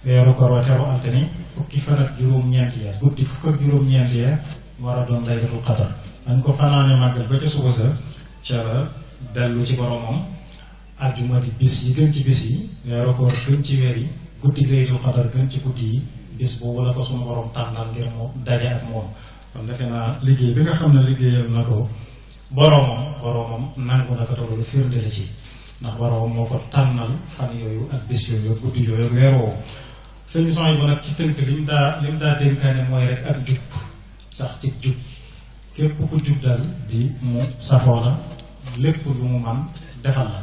weeru koor wa teru altine fukki fan ak juróom-ñeent ya guddi fukk ak juróom-ñeent ya war a doon laylatul qadar dañ ko fanaane màggal ba ca suba sa ca la dellu ci boromam ajjuma di bis yi gën ci bis yi weeru koor gën ci weer yi guddi laylatul qadar gën ci guddi yi bis boobu la ko sunu borom tànnal ngir mu daje ak moom kon defe naa liggéey bi nga xam ne liggéeyal na ko boromam nangu na ko te loolu firnde la ci ndax boromam moo ko tànnal fan yooyu ak bis yooyu ak guddi yooyu ak weer woowu Sëriñ Souhaïbou nag ci tënk lim daa dénkaane mooy rek ak jub sax ci jub képp ku jub daal di mu safoo la lépp lu mu man defal la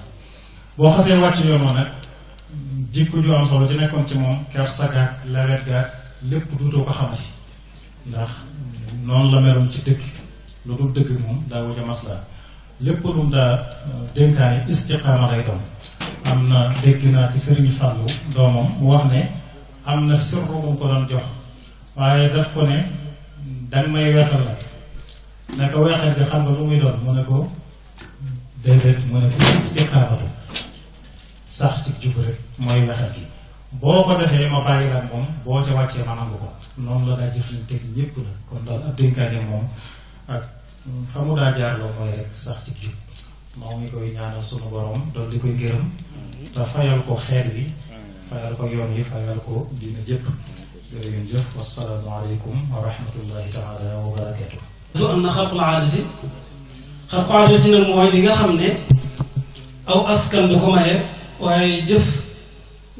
boo xasee wàcc yoonoo nag jikko ju am solo ci nekkoon ci moom kersa gaag lawet gaag lépp duutoo ko xamati ndax noonu la meloon ci dëgg lu dul dëgg moom daa wuja masla lépp lu mu daa dénkaane istiqaama lay doon am na dégg naa ci Sëriñ Fàllu doomam mu wax ne am na sirru mu ko doon jox waaye daf ko ne danga may weexal nag ne ko weexal gi xam nga lu muy doon mu ne ko déedéet mu ne ko istiqaamatu sax ci jub rek mooy weexal gi boo ko defee ma bàyyi la moom boo ca wàccee ma nangu ko noonu la daa jëflanteeg ñépp la kon daal ab dénkaane moom ak fa mu daa jaarloo mooy rek sax ci jub moom mi koy ñaanal sunu borom doon di koy gërëm te fayal ko xeet bi fayal ko yoon yi fayal ko dina jëpp jërëjëf wassalaamu aleykum wa rahmatullahi taala wa barakatuh du am na xarqul aadati nag mooy li nga xam ne aw askan du ko maye waaye jëf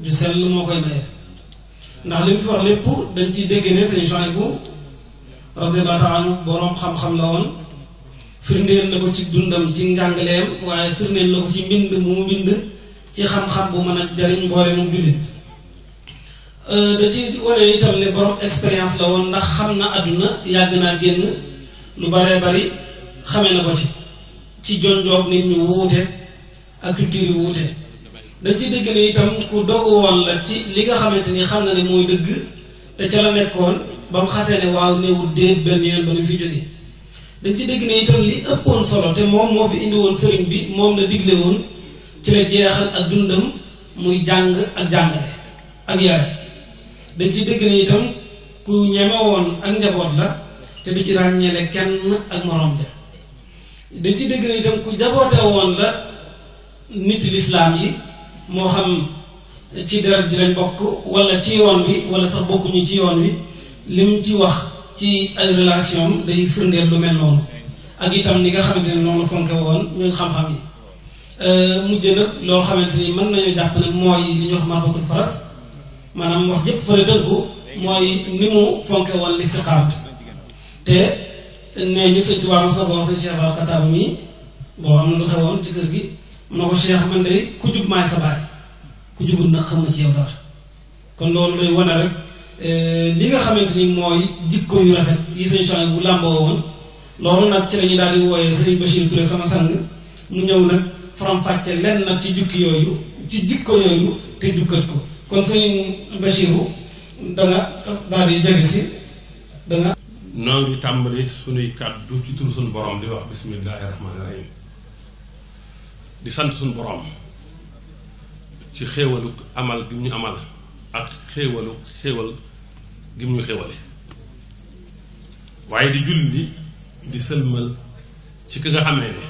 ju sell moo koy maye ndax li mu fi wax lépp dañ ciy dégg ne sëñ Chouaïbou radiyallahu taala anhu boroom xam-xam la woon firndeel na ko ci dundam ci njàngaleem waaye firndeel na ko ci mbind mu mbind ci xam-xam bu mën a jariñ mboole mu jullit da ci wane itam ne borom expérience la woon ndax xam na àdduna yàgg naa génn lu baree bari xamee na ko ci jonjoog nit ñu wuute ak culture yu wuute dañ ci dégg ne itam ku dogu woon la ci li nga xamante ni xam na ne mooy dëgg te ca la nekkoon ba mu xasee ne waaw néewul déet benn yoon ba mu fi jógee dañ ci dégg ne itam li ëppoon solo te moom moo fi indi woon sëriñ bi moom la digle woon ci la jeexal ak dundam muy jàng ak jàngale ak yare dañ ci dégg ne itam ku ñeme woon ak njaboot la te du ci ràññeele kenn ak morom ja dañ ci dégg ne itam ku jaboote woon la nit lislaam yi moo xam ci deret ji lañ bokk wala ci yoon wi wala sax bokkuñu ci yoon wi lim ci wax ci ay relation day firndeel lu mel noonu ak itam ni nga xamante ne noonu fonke woon ñun xam-xam yi mujjee nag loo xamante ni mën nañu jàpp nag mooy li ñuy wax marbatul faras maanaam wax jëpp fële tënku mooy ni mu fonke woon listiqaam te nee ñu sëñ Tuubaa sa boo sëñ Cheikh Al-Khattab mi boo am na lu xewoon ci kër gi mun na ko Cheikh man de ku jub maay sa baay ku jubul nag xam na ci yow dara kon loolu lay wane rek li nga xamante ni mooy jikko yu rafet yi sëñ Chouaïbou bu làmboo woon loolu nag ci la ñuy daal di wooyee sëñ Bachir Touré sama sang mu ñëw nag faram-fàcce lenn nag ci jukki yooyu ci jikko yooyu te jukkat ko kon sëñ Bachirou da nga daal di jege si da nga noo ngi tàmbali sunuy kàddu ci tur suñu borom di wax bismillahi rahmaani rahim di sant suñu borom ci xéewalu amal gi ñu amal ak xéewal gi mu ñu xéewale waaye di julli di sëlmal ci ki nga xamee ne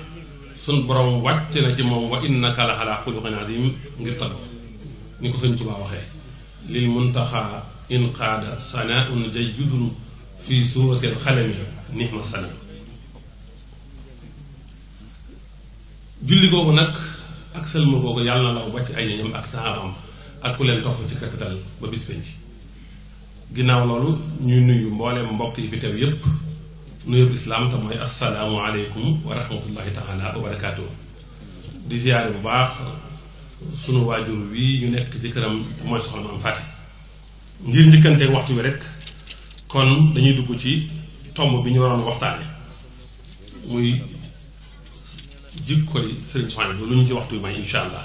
suñu borom wàcc na ci moom wa innaka la ala xuluqin azim ngir tagg ni ko sëñ Tuubaa waxee lil muntaxa in qaada sanaun jayyidun fi suuratil xalami nihma sana julli googu nag ak sëlma googu yàlla na law ba ci ay ñoñam ak saxaabam ak ku leen topp ci kapital ba bis penc ginnaaw loolu ñuy nuyu mbooleem mbokk yi fi teew yépp nuyub islaam te mooy assalaamu aleykum wa rahmatullahi taala wa barakaatu di ziyaare bu baax sunu waajur wii ñu nekk ci këram mooy soxna Maam Faati ngir njëkkanteeg waxtu wi rek kon dañuy dugg ci tomb bi ñu waroon waxtaane muy jikkoy Sëriñ Chouaïbou lu ñu ci waxtu wi may insha allah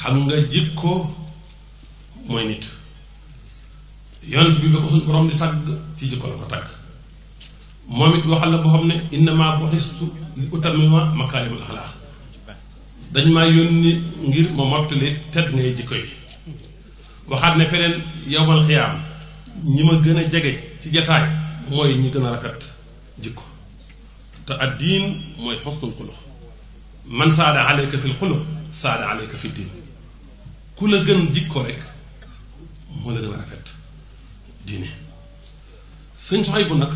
xam nga jikko mooy nit yonent bi ba ko suñu borom di tagg ci jikko la ko tagg moom it waxal na boo xam ne innama bu'istu li utammima makaarimul axlaaq dañ maa yónni ngir ma mottali tedd ngay jikko yi waxaat ne feneen yowmal xiyaam ñi ma gën a jege ci jataay mooy ñi gën a rafet jikko te addiin mooy xusnul xulux man saada aleyka fil xulux saada aleyka fi diin ku la gën jikko rek moo la gën a rafet diine Sëñ Chouaïbou nag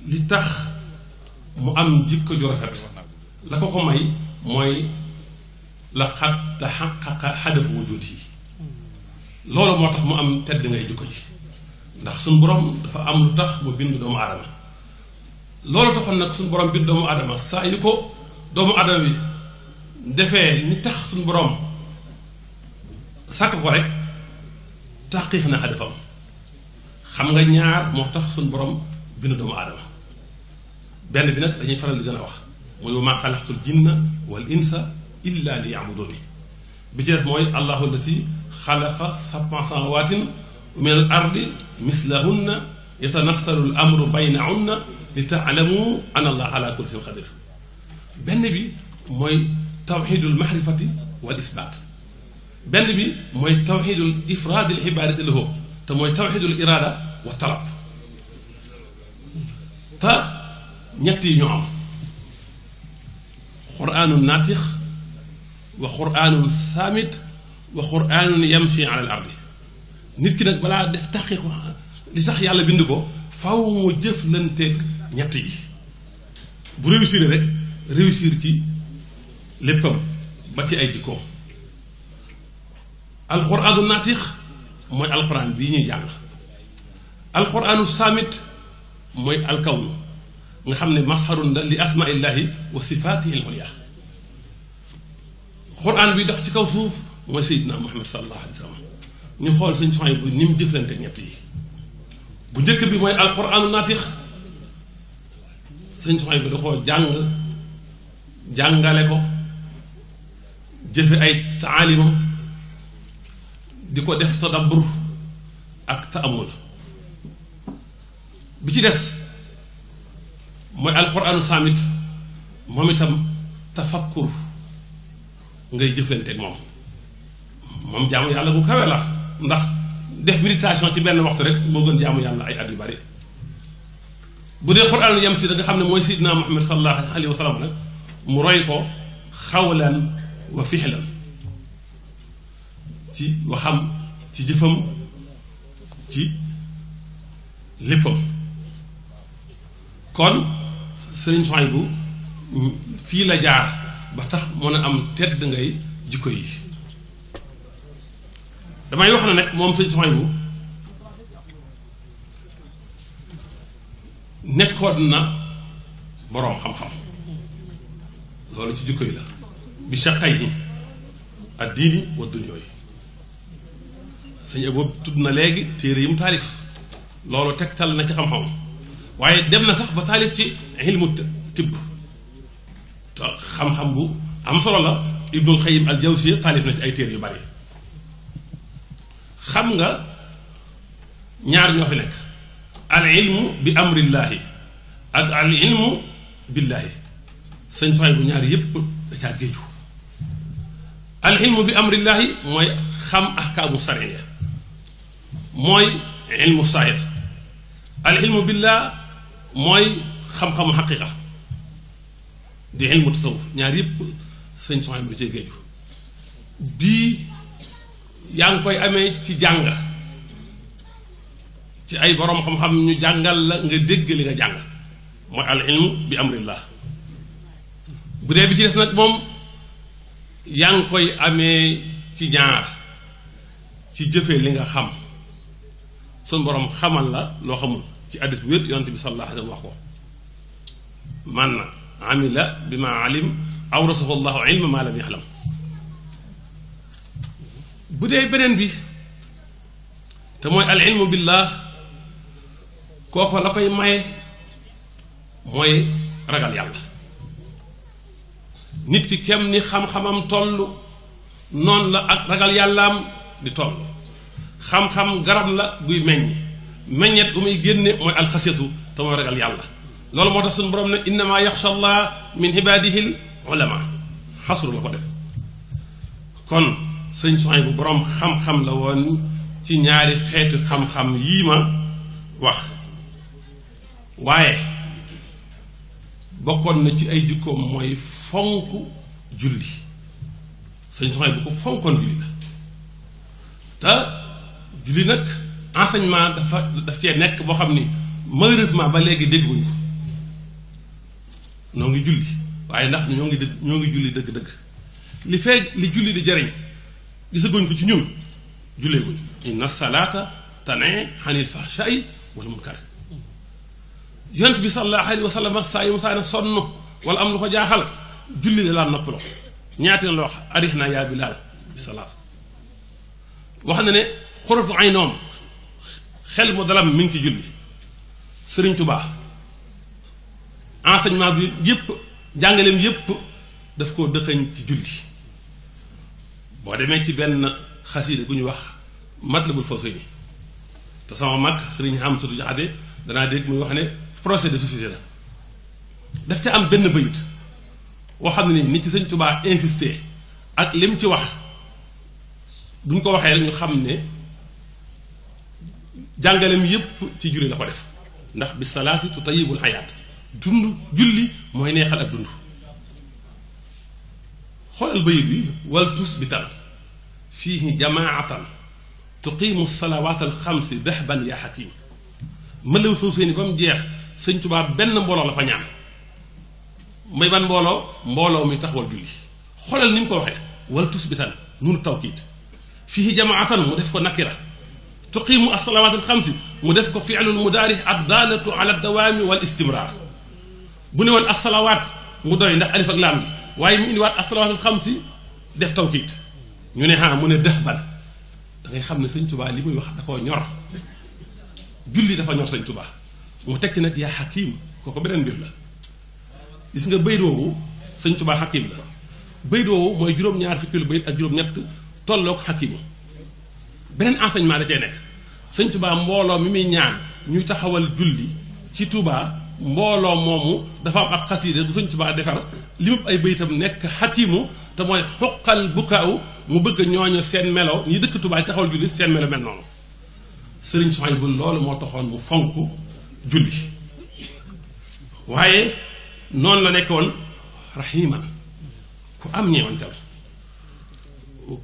li tax mu am jikko ju rafet la ko may mooy la xat taxaqaqa xadafu wujud yi loolu moo tax mu am tedd ngay jikko ji ndax suñu borom dafa am lu tax mu bind doomu aadama loolu taxoon nag suñu borom bind doomu aadama saa yu ko doomu aadama bi defee ni tax suñu borom sàkk ko rek taqiix na hadafam xam nga ñaar moo tax suñu borom bind doomu aadama benn bi nag dañuy faral di gën a wax mooy wa maa xalaqtul jinna wal insa illa li ya'buduni bi ci def mooy allahu allati xalaqa sab'a samawaatin wa min al ardi mislahunna yatanassalu al amru baynahunna li ta'lamu anna allaha ala kulli shay'in qadir benn bi mooy tawxidul mahrifati wal isbaat benn bi mooy tawxidul ifraadil ibaadati lahu te mooy tawxidul iraada wa talab te ñett yi ñoo am quraanun naatix wa quraanun saamit wa quraanun yamshi ala al ardi nit ki nag balaa def taqiq li sax yàlla bind ko faw mu jëflanteeg ñett yi bu réussir rek réussir ci léppam ba ci ay jikkoom alquraanu naatix mooy alquran bii ñuy jàng alquraanu saamit mooy alkawnu nga xam ne masharun la li asmaillahi wa sifaatihi al-ulya quran bi dox ci kaw suuf mooy Seydina Muhammad sallallahu alayhi wa sallam ñu xool suñ soxna bu ni mu jëflante ñett yi bu njëkk bi mooy alquraanu naatix suñ soxna bi da koo jàngale ko jëfe ay taalimam di ko def tadabbur ak taamul bi ci des mooy alquraanu saamit moom itam tafakkur ngay jëflante ak moom jaamu yàlla bu kawe la ndax def méditation ci benn waxtu rek moo gën jaamu yàlla ay at yu bari bu dee quraanu yam si da nga xam ne mooy Seydina Muhammad sallallahu alayhi wa sallam nag mu roy ko xawlan wa fixlan ci waxam ci jëfam ci léppam kon sëriñ Souhaïbou fii la jaar ba tax mën a am tedd ngay jikko yi damay wax na nag moom sëriñ Souhaïbou nekkoon na boroom xam-xam loolu ci jikko yi la bi shaqayhi ad-diini wa dunyaawi sëñ Abo tudd na léegi téere yi mu taalif loolu tegtal na ci xam-xam waaye dem na sax ba taalif ci ilmu tibb xam-xam bu am solo la Ibnul Qayyim al-Jawziyya taalif na ci ay téere yu bari xam nga ñaar ñoo fi nekk al ilmu bi amrillaahi ak al ilmu billaahi sëñ Souhaïbou ñaar yépp da caa géeju al ilmu bi amrillaahi mooy xam ahkaamu sariya mooy ilmu saahir al ilmu billah mooy xam-xamu xaqiqa di ilmu tasawuf ñaar yépp sëñ Souhaïbou da cee géeju bii yaa ngi koy amee ci jàng ci ay boroom xam-xam ñu jàngal la nga dégg li nga jàng mooy al ilmu bi amrillah bu dee bi ci des nag moom yaa ngi koy amee ci ñaar ci jëfee li nga xam suñ boroom xamal la loo xamul ci hadiis bu wér yonent bi sallallahu alayhi wa sallam wax ko man amila bi ma alim awrasahu llahu ilma ma lam yaxlam bu dee beneen bi te mooy al ilmu billah kooku la koy maye mooy ragal yàlla nit ki kem ni xam-xamam toll noonu la ak ragal yàllaam di toll xam-xam garab la guy meññet bu muy génne mooy alxasiyatu te mooy ragal yàlla loolu moo tax suñu borom ne innama yaxsha allah min ibadihi l ulama xasru la ko def kon sëñ Souhaïbou boroom xam-xam la woon ci ñaari xeeti xam-xam yii ma wax waaye bokkoon na ci ay jikkoom mooy fonk julli sëñ Souhaïbou ko fonkoon julli la te julli nag enseignement daf cee nekk boo xam ni malheureusement ba léegi dégguñ ko noo ngi julli waaye ndax ñoo ngi julli dëgg-dëgg li feeg li julli di jariñ gisaguñ ko ci ñun julleeguñ inna salaata tane xanil fahsha'i wal munkar yonent bi sallallahu alayhi wa sallam saa yu musaana sonn wala am lu ko jaaxal julli la laa noppaloo ñaati na la wax arix naa yaa Bilaal bi salaat wax na ne xuratu ay noom xel mu dalam mi ngi ci julli Sëriñ Tubaa enseignement bi yëpp jàngaleem yëpp daf koo dëxëñ ci julli boo demee ci benn xasiida gu ñu wax Matlabul Fawzayni te sama mag Sëriñ Hamsatu Jaxate danaa dégg muy wax ne projet de société la daf ca am benn bayit woo xam ne nit ci Sëriñ Tubaa insisté ak lim ci wax duñ ko waxee rek ñu xam ne jàngaleem yépp ci julli la ko def ndax bi salaati tutayibul xayaat dund julli mooy neexal ak dund xoolal bayit bi wal tusbitan fiihi jamaatan tuqimu salawaat alxamsi dahban ya xakim Matlabul Fawzayni ba mu jeex Sëñ Tuubaa benn mbooloo la fa ñaan may ban mbooloo mi taxawal julli xoolal ni mu ko waxee wal tusbitan nunu tawkiid fiihi jamaatan mu def ko nakira tuqimu asalawaat alxamsi mu def ko fi'lul mudaari addaalatu ala dawaami wal istimraar bu ne woon asalawaat mu doy ndax alif ak laam bi waaye mu indiwaat asalawaat alxamsi def tawkiid ñu ne mu ne dahban da ngay xam ne Sëñ Tuubaa li muy wax da koo ñor julli dafa ñor Sëñ Tuubaa mu tekki nag yaa xakiim kooku beneen mbir la gis nga bayit woowu Sëñ Tuubaa xakiim la bayit woowu mooy juróom-ñaar fukki bayit ak juróom-ñett tolloog xakiimu beneen enseignement da cee nekk Sëñ Tuubaa mbooloo mi muy ñaan ñuy taxawal julli ci Tuubaa mbooloo moomu dafa am ak xasiida bu Sëñ Tuubaa defar li mu ay bayitam nekk xakiimu te mooy xoqal bukaaw mu bëgg ñooñu seen melo ñi dëkk Tuubaa taxawal julli seen melo mel noonu Sëriñ Suhaybu loolu moo taxoon mu fonk julli waaye noonu la nekkoon rahiman ku am ñeewantal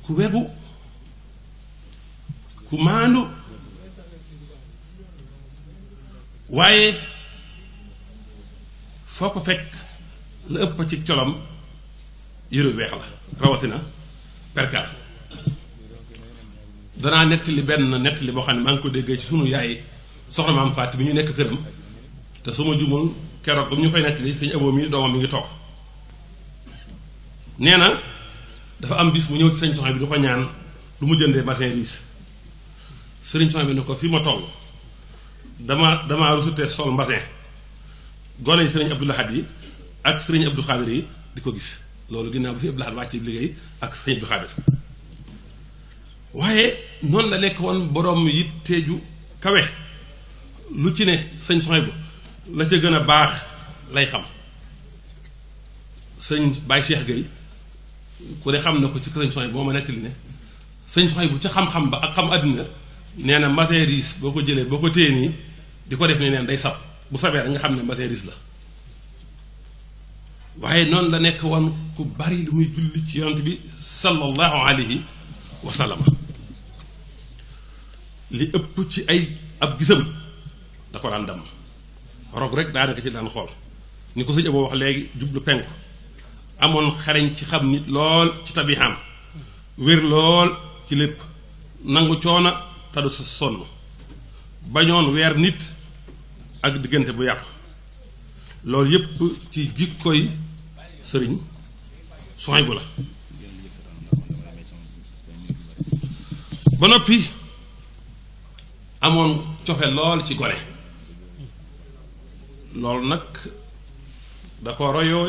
ku wegu ku maandu waaye foo ko fekk la ëpp ci colom yëre weex la rawatina perkal danaa nettali benn nettali boo xam ne maa ngi ko déggee ci sunu yaay soxna maam Faati bi ñu nekk këram te su ma jumul keroog ba mu ñu koy nettali sëñ Abo mi doomam mi ngi toog nee na dafa am bis mu ñëw ci sëñ Soxna bi du ko ñaan lu mu jëndee bassin riis sëriñ Soxna bi ne ko fii ma toll damaa rusutee sol mbasin gone yi sëriñ Abdou Lahad yi ak sëriñ Abdou Khadir yi di ko gis loolu ginnaaw bi fi Abdou Lahad wàcce liggéey ak sëriñ Abdou Khadir waaye noonu la nekk woon borom yitteeju kawe lu ci ne sëñ Soxna la ca gën a baax lay xam sëñ Baye Cheikh Gueye ku ne xam na ko ci sëñ Soxna moo ma nettali ne sëñ Soxna bu ca xam-xam ba ak xam àddina nee na mbasin riis boo ko jëlee boo ko téye nii di ko def nii neen day sab bu sabee rek nga xam ne mbasin riis la waaye noonu la nekk woon ku bari lu muy julli ci yonent bi sallallahu alayhi wa sallam li ëpp ci ay ab gisam da ko daan damm rog rek daanaka ci daan xool ni ko sëñ Abo wax léegi jublu penku amoon xarañ ci xam nit lool ci tabixam wér lool ci lépp nangu coona tadu sa sonn bañoon weer nit ak diggante bu yàqu loolu yépp ci jikkoy sëriñ Suhaybu la ba noppi amoon cofe lool ci gone loolu nag da ko royoo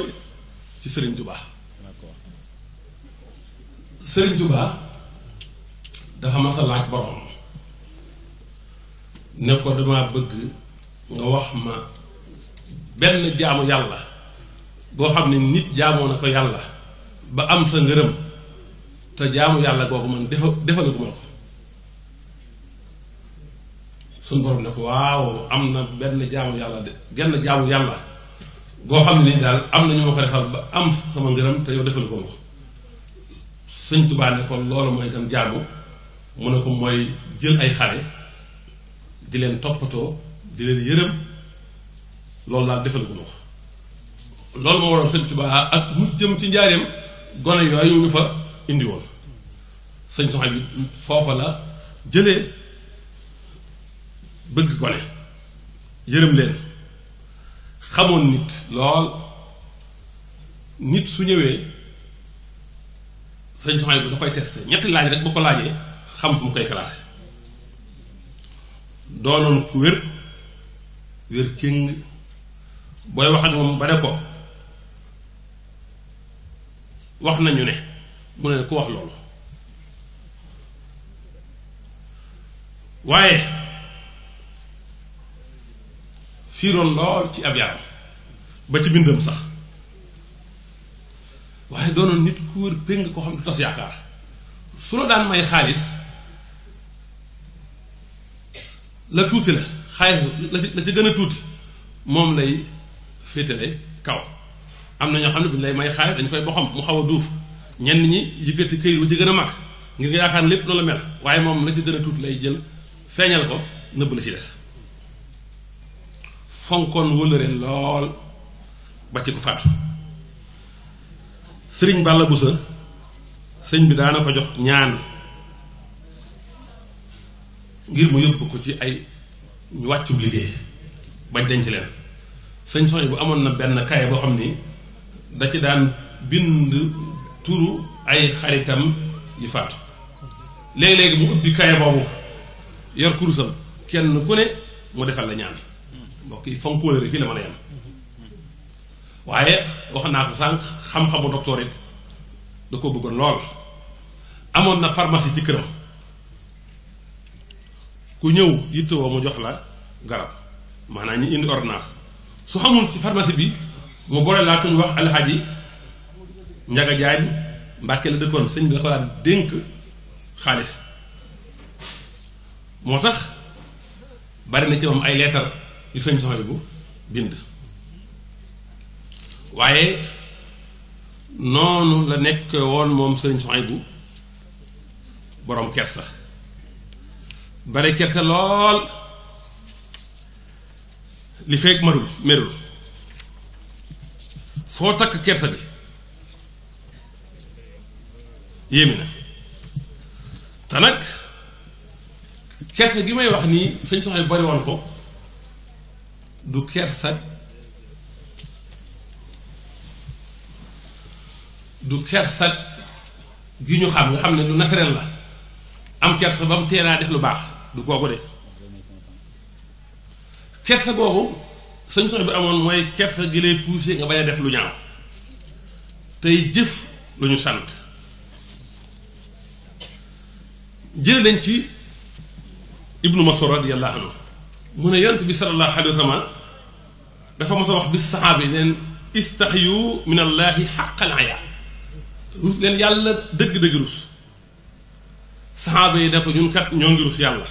ci Sëriñ Tuubaa Sëriñ Tuubaa dafa mas a laaj borom ne ko dama bëgg nga wax ma benn jaamu yàlla boo xam ne nit jaamoo na ko yàlla ba am sa ngërëm te jaamu yàlla googu man defalaguma ko suñ borom ne ko waaw am na benn jaamu yàlla de genn jaamu yàlla goo xam ne ni daal am na ñu ma ko defal ba am sama ngërëm te yow defalaguma ko Sëñ Tuubaa ne ko loolu mooy gën jaamu mu ne ko mooy jël ay xale di leen toppatoo di leen yërëm loolu daal defalaguma ko loolu moo waroon Sëñ Tuubaa ak mu jëm ci njaareem gone yooyu ñu fa indi woon sëñ Soxna bi foofa la jëlee bëgg gone yërëm leen xamoon nit lool nit su ñëwee sëñ soxna bi da koy testé ñetti laaj rek bu ko laajee xam fu mu koy classé doonoon ku wér cëng booy wax ak moom ba ne ko wax nañu ne mu ne ku wax loolu waaye fiiroon lool ci ab yaram ba ci bindam sax waaye doonoon nit ku wër péng koo xam du tas yaakaar su la daan may xaalis la tuuti la xaalis la ci gën a tuuti moom lay féetale kaw am na ñoo xam ne bu ñu lay may xaalis dañ koy boxam mu xaw a duuf ñenn ñi yëkkati këyit bu ci gën a mag ngir nga yaakaar lépp noonu la mel waaye moom la ci gën a tuuti lay jël feeñal ko nëbb la ci des fonkoon wëllëre lool ba ci ko faatu sëriñ Balla Busa sëñ bi daana ko jox ñaan ngir mu yóbbu ko ci ay ñu wàccub liggéey bañ denc leen sëñ soñ bu amoon na benn kaye boo xam ni da ci daan bind turu ay xaritam yi faatu léegi-léegi mu ubbi kaye boobu yor kurusam kenn ku ne mu defal la ñaan mbokk yi fonk kóolëre fii la mën a yem waaye wax naa ko sànq xam-xamu docteur it da ko bëggoon lool amoon na pharmacie ci këram ku ñëw yittewoo mu jox la garab maanaam ñi indi ordonnance su xamul ci pharmacie bi mu boole laa ku ñu wax alxaaji Njaga Jaañ Mbàkke la dëkkoon sëñ bi da ko daan dénk xaalis moo tax bari na ci moom ay leetar yu sëñ soxna bu bind waaye noonu la nekk woon moom sëñ soxna bu boroom kersa bare kersa lool li fekk merul foo takk kersa bi yéeme na te nag kersa gi may wax nii sëñ soxna bu bari woon ko du kersa gi ñu xam nga xam ne lu naturel la am kersa ba mu teelaa def lu baax du googu de kersa googu sëñ soxna bi amoon mooy kersa gi lay poussé nga bañ a def lu ñaaw tey jëf lu ñu sant jël nañ ci ibnu Mas'ud radiyallahu anhu mu ne yonent bi sallallahu alayhi wa sallam dafa mos a wax bis saxaaba yi leen istaxyu min allahi xaqal aya rus leen yàlla dëgg-dëgg rus saxaaba yi da ko ñun kat ñoo ngi rus yàlla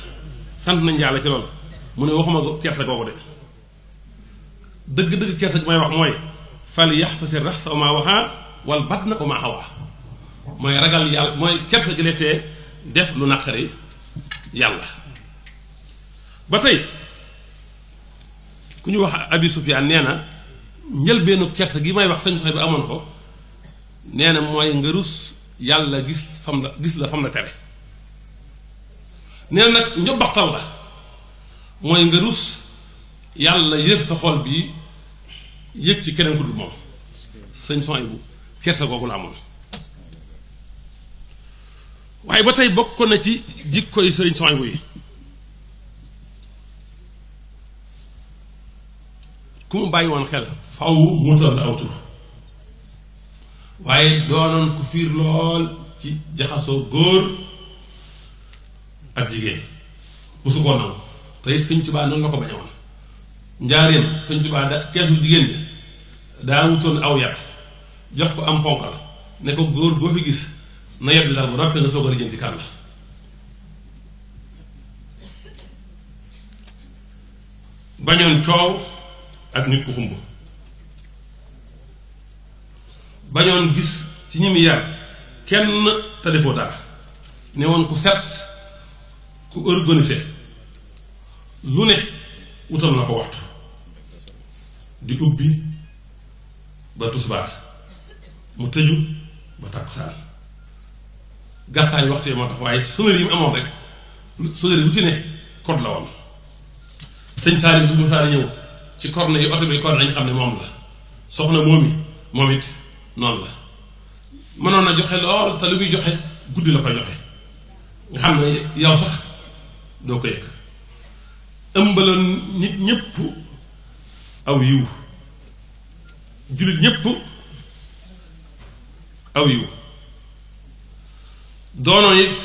sant nañ yàlla ci loolu mu ne waxuma kersa googu de dëgg-dëgg kersa gi may wax mooy fal yaxfasi raxsa wa maa waxaa wal batna wa maa xawaa mooy ragal yàlla mooy kersa gi la tee def lu naqari yàlla ba tey ku ñu wax Abi Sufyaan nee na njëlbeenu kersa gi may wax sëñ soxna bi amoon ko nee na mooy nga rus yàlla gis la fam la tere nee na nag njobbaxtal la mooy nga rus yàlla yër sa xol bi yëg ci keneen ku dul moom sëñ soxna bu kersa googu la amoon waaye ba tey bokk na ci jikko yi sëriñ soxna bu yi ku mu bàyyi woon xel faw mu toll aw tur waaye doonoon ku fiir lool ci jaxasoo góor ak jigéen musu koo nangu te it sëñ Tuubaa noonu la ko bañe woon njaareem sëñ Tuubaa da keesu jigéen bi daa wutoon aw yat jox ko am ponkal ne ko góor boo fi gis na yet bi daal bu noppee nga soog a lijjanti kan la bañoon coow ak nit ku xumb bañoon gis ci ñi mi yar kenn te defoo dara ne woon ku set ku organisé lu ne wutal na ko waxtu di ubbi ba tusbaar mu tëju ba tàkkusaan gàttaay waxtu yi moo tax waaye sonnerie yi mu amoon rek sonnerie bu ci ne code la woon sëñ Saaliw bu mu saari ñëw ci corne yi oto bi corne nañ xam ne moom la soxna moom it noonu la mënoon na joxe lool te lu muy joxe guddi la koy joxe nga xam ne yow sax doo ko yëg ëmbaloon nit ñëpp aw yiw jullit ñëpp aw yiw doonoon it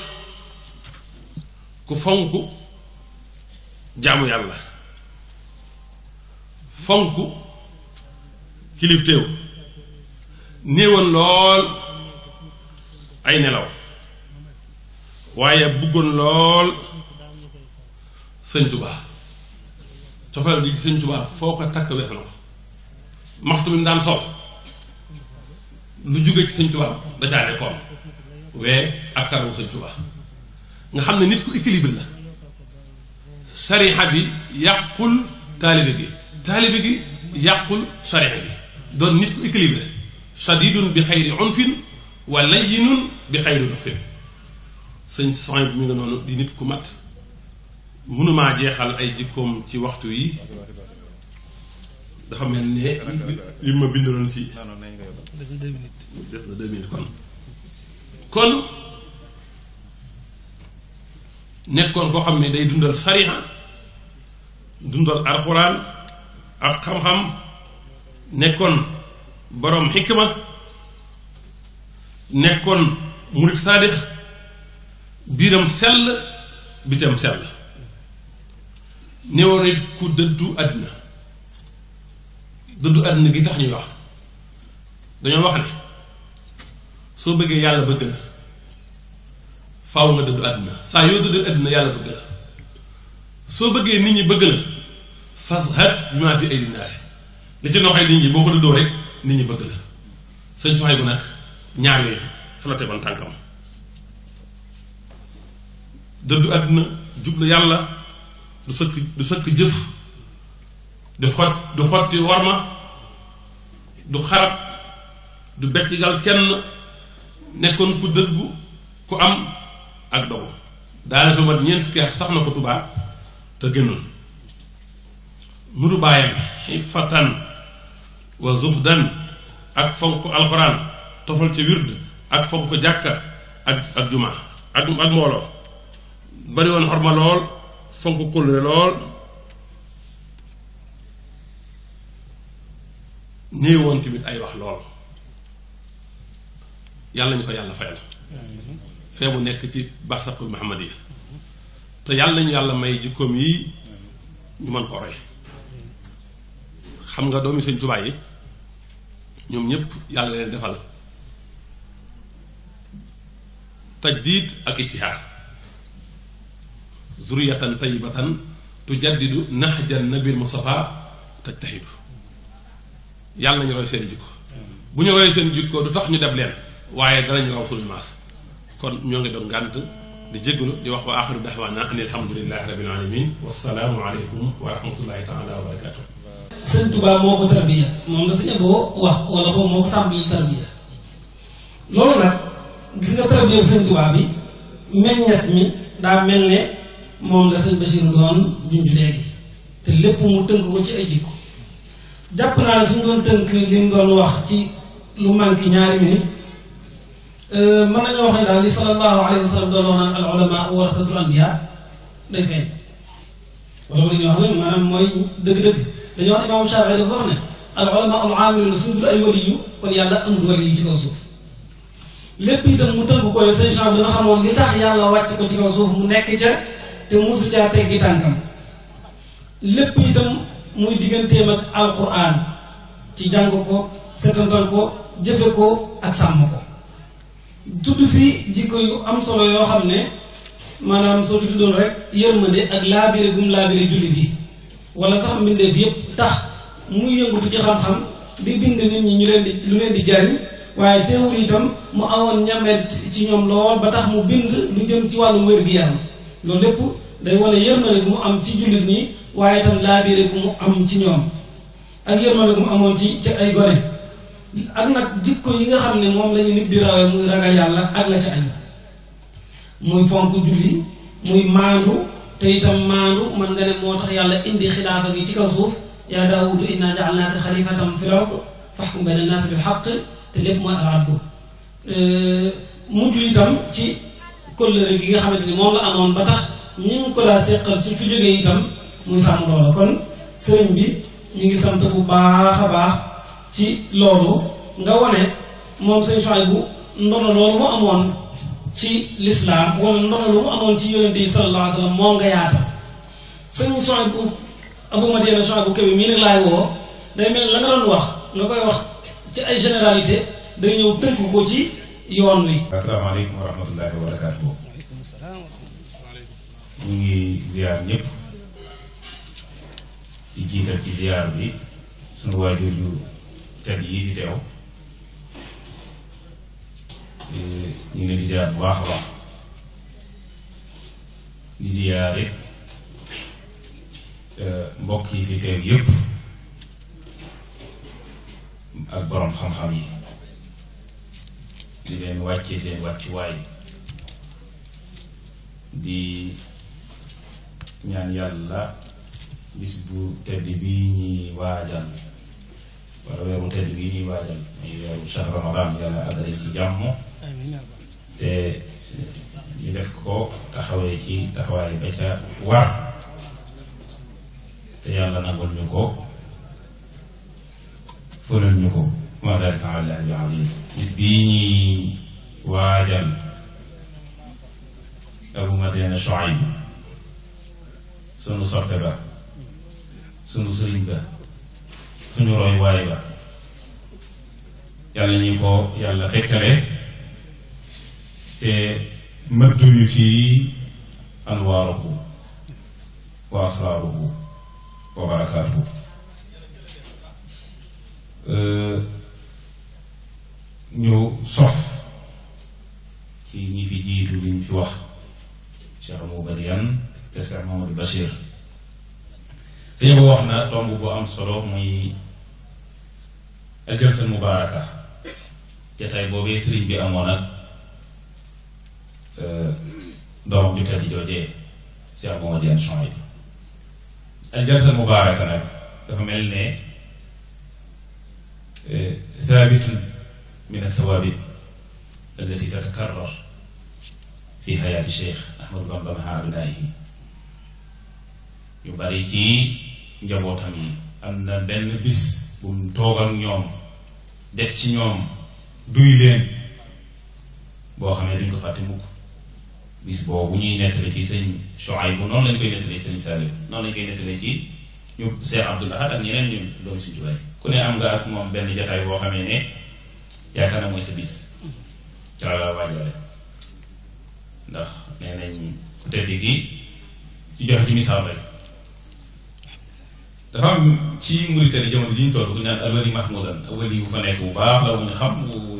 ku fonk jaamu yàlla fonk kilifteew néewoon lool ay nelaw waaye bëggoon lool sëñ Tuubaa cofeel di sëñ Tuubaa foo ko takk weesu na ko maxtu bi mu daan sol lu jóge ci sëñ Tuubaa da caa nekkoon wee ak karaw sëñ Tuubaa nga xam ne nit ku équilibre la sariha bi yàqul taalibe gi yàqul sariha bi doon nit ku équilibré sadidun bi xayri unfin wa layyinun bi xayri luxfin sëñ soxna bi mi nga noonu di nit ku mat mënumaa jeexal ay jikkoom ci waxtu yi dafa mel ne li ma bindaloon ci des na 2 minutes kon nekkoon koo xam ne day dundal sariha dundal alxuraan ak xam-xam nekkoon boroom xikma nekkoon murit saadix biiram sell bitam sell néewoon it ku dëddu àddina gi tax ñuy wax dañoo wax ne soo bëggee yàlla bëgg la faaw nga dëddu àddina saa yoo dëddu àddina yàlla bëgg la soo bëggee nit ñi bëgg la fazhat bi maa fi ay dinaasi li ci noxee nit ñi boo ko dëddoo rek nit ñi bëgg la sëñ soxay bu nag ñaar yooyu fa la tegoon tànkam dëddu àddina jublu yàlla du sëkk jëf du xotti warma du xarab du beccigal kenn nekkoon ku dëggu ku am ak dogu daanaka mat ñeent fukki at sax na ko Tuubaa te génnoon nuru baayam xifatan wa zuhdan ak fonk alxuraan tofal ci wird ak fonk jàkka ak juma ak mbooloo bari woon xorma lool fonk kóllëre lool néewoon tamit ay wax lool yàlla ñu ko yàlla fayal fee mu nekk ci barsaqul muhammadiya te yàlla ñu yàlla may jikkoom yi ñu mën ko roy xam nga doomi Sëñ Tuubaa yi ñoom ñépp yàlla leen defal tajdiid ak ijtihaad zuriyatan tayyibatan tujaddidu nahjan nabil Mustafa tajtahidu yàlla nañu roy seen jikko bu ñu roy seen jikko du tax ñu def leen waaye danañu raw suñu maas kon ñoo ngi doon ngànt di jégalu di wax wa axiru daxwaana an alhamdulilahi rabbil alamin wasalaamu aleykum wa rahmatullahi taala wa barakatuh. Sëñ Tuubaa moo ko tarbiya moom la sëñ boo wax wala boobu moo ko tàmbali tarbiya loolu nag gis nga tarbiya Sëñ Tuubaa bi meññat mi daa mel ne moom la sëñ Bachir doon junj léegi te lépp mu tënk ko ci ay jikko jàpp naa ne suñu doon tënk li mu doon wax ci lu manqué ñaari minute mën nañoo wax ne daal li sallallahu alayhi wa sallam doon wax naan al ulama warasatul anbiya day feeñ wala dañuy wax ne maanaam mooy dëgg-dëgg dañuy wax ne imaam Shaafi'i dafa wax ne al ulama al aamiluna suñu dul ay waliyu kon yàlla amul waliyu ci kaw suuf lépp itam mu tënk ko sëñ Cheikh bi nga xamoon li tax yàlla wàcc ko ci kaw suuf mu nekk ca te musu caa teggi tànkam lépp itam muy digganteem ak alquran ci jàng ko setantal ko jëfe ko ak sàmm ko tudd fii jikko yu am solo yoo xam ne maanaam soo fi tuddoon rek yërmande ak laabire gum laabire jullit yi wala sax mbindeef yépp tax muy yëngutu ci xam-xam di bind nit ñi ñu leen di lu leen di jariñ waaye teewul itam mu awoon ñamet ci ñoom lool ba tax mu bind lu jëm ci wàllum wér-gi-yaram loolu lépp day wane yërmande gu mu am ci jullit ñi waaye itam laabire gu mu am ci ñoom ak yërmande gu mu amoon ci ay gone ak nag jikko yi nga xam ne moom lañu nit di rawee muy ragal yàlla ak la ca añ muy fonk julli muy maandu te itam maandu man nga ne moo tax yàlla indi xilaafa gi ci kaw suuf yaa daawudu inna ja'alnaaka xalifatan fil ard fahkum bayna naas bil haqq te lépp mooy al-adlu mujj itam ci kóllëre gi nga xamante ni moom la amoon ba tax ñi ngi ko daa seqal su fi jógee itam muy sàmm loola kon sëriñ bi ñu ngi sant bu baax a baax ci loolu nga wone moom sëñ Souhaïbou ndono loolu mu amoon ci lislaam wala ndono lu mu amoon ci yonente yi sallallahu alayhi wa sallam moo nga yaata sëñ Souhaïbou Abou Madiana Souhaïbou Kébé mii nag laay woo day mel la nga doon wax nga koy wax ci ay généralité day ñëw tënk ko ci yoon wi. asalaamaaleykum wa rahmatullahi wa barakaatuhu. ñu ngi ziar ñëpp di jiital ci ziar bi sunu waajur yu tedd yi fi teew ñu ngi leen di ziar bu baax a baax di ziar it mbokk yi fi teew yëpp ak borom xam-xam yi di leen wàcce seen wàccuwaay di ñaan yàlla bis bu tedd bii ñuy waajal wala weeru tedd bii ñuy waajal muy weeru shahr ramadan yàlla àggale ci jàmm te ñu def ko taxawee ci taxawaay ba ca war te yàlla nangul ñu ko fëlal ñu ko ma zalika ala llahi bi aziz bis bii ñuy waajal Abou Madiana Souhaïbou sunu soppe ba sunu sëriñ ba suñu roy waay ba yàlla ñu ko yàlla fekkale te mëdduñu ci anwaaruhu wa asraaruhu wa barakaatuhu ñu sof ci ñi fi jiitu liñ fi wax Cheikh Abou Madiane te Cheikh Mamadou Bachir sëñ bu wax na tomb bu am solo muy aljalsa mubaaraka jataay boobee sëriñ bi amoon ak doomam ju tedd joojee Cheikh Abou Madiane Souhaïbou aljalsa mubaaraka nag dafa mel ne thaabitun min athawaabit allati tatakarrar fi hayaati Cheikh Ahmadou Bamba ma'a abnaa'ihi ñu bari ci njabootam yi am na benn bis bu mu toog ak ñoom def ci ñoom duy leen boo xam ne duñ ko fàtte mukk bis boobu ñuy nettali ci sëñ Souhaïbou noonu lañ koy nettali ci sëñ Saliou noonu lañ koy nettali ci ñu Cheikh Abdoul Ahad ak ñeneen ñu doomu si jubaay ku ne am nga ak moom benn jataay boo xamee ne yaakaar na mooy sa bis ca la waajale ndax nee nañ ku tedd gi ci joxe ci misaal rek dafa am ci Mauritanie jamono ji ñu toll ku ñu naan alwali mahmoudan wali bu fa nekk bu baax la bu ñu xam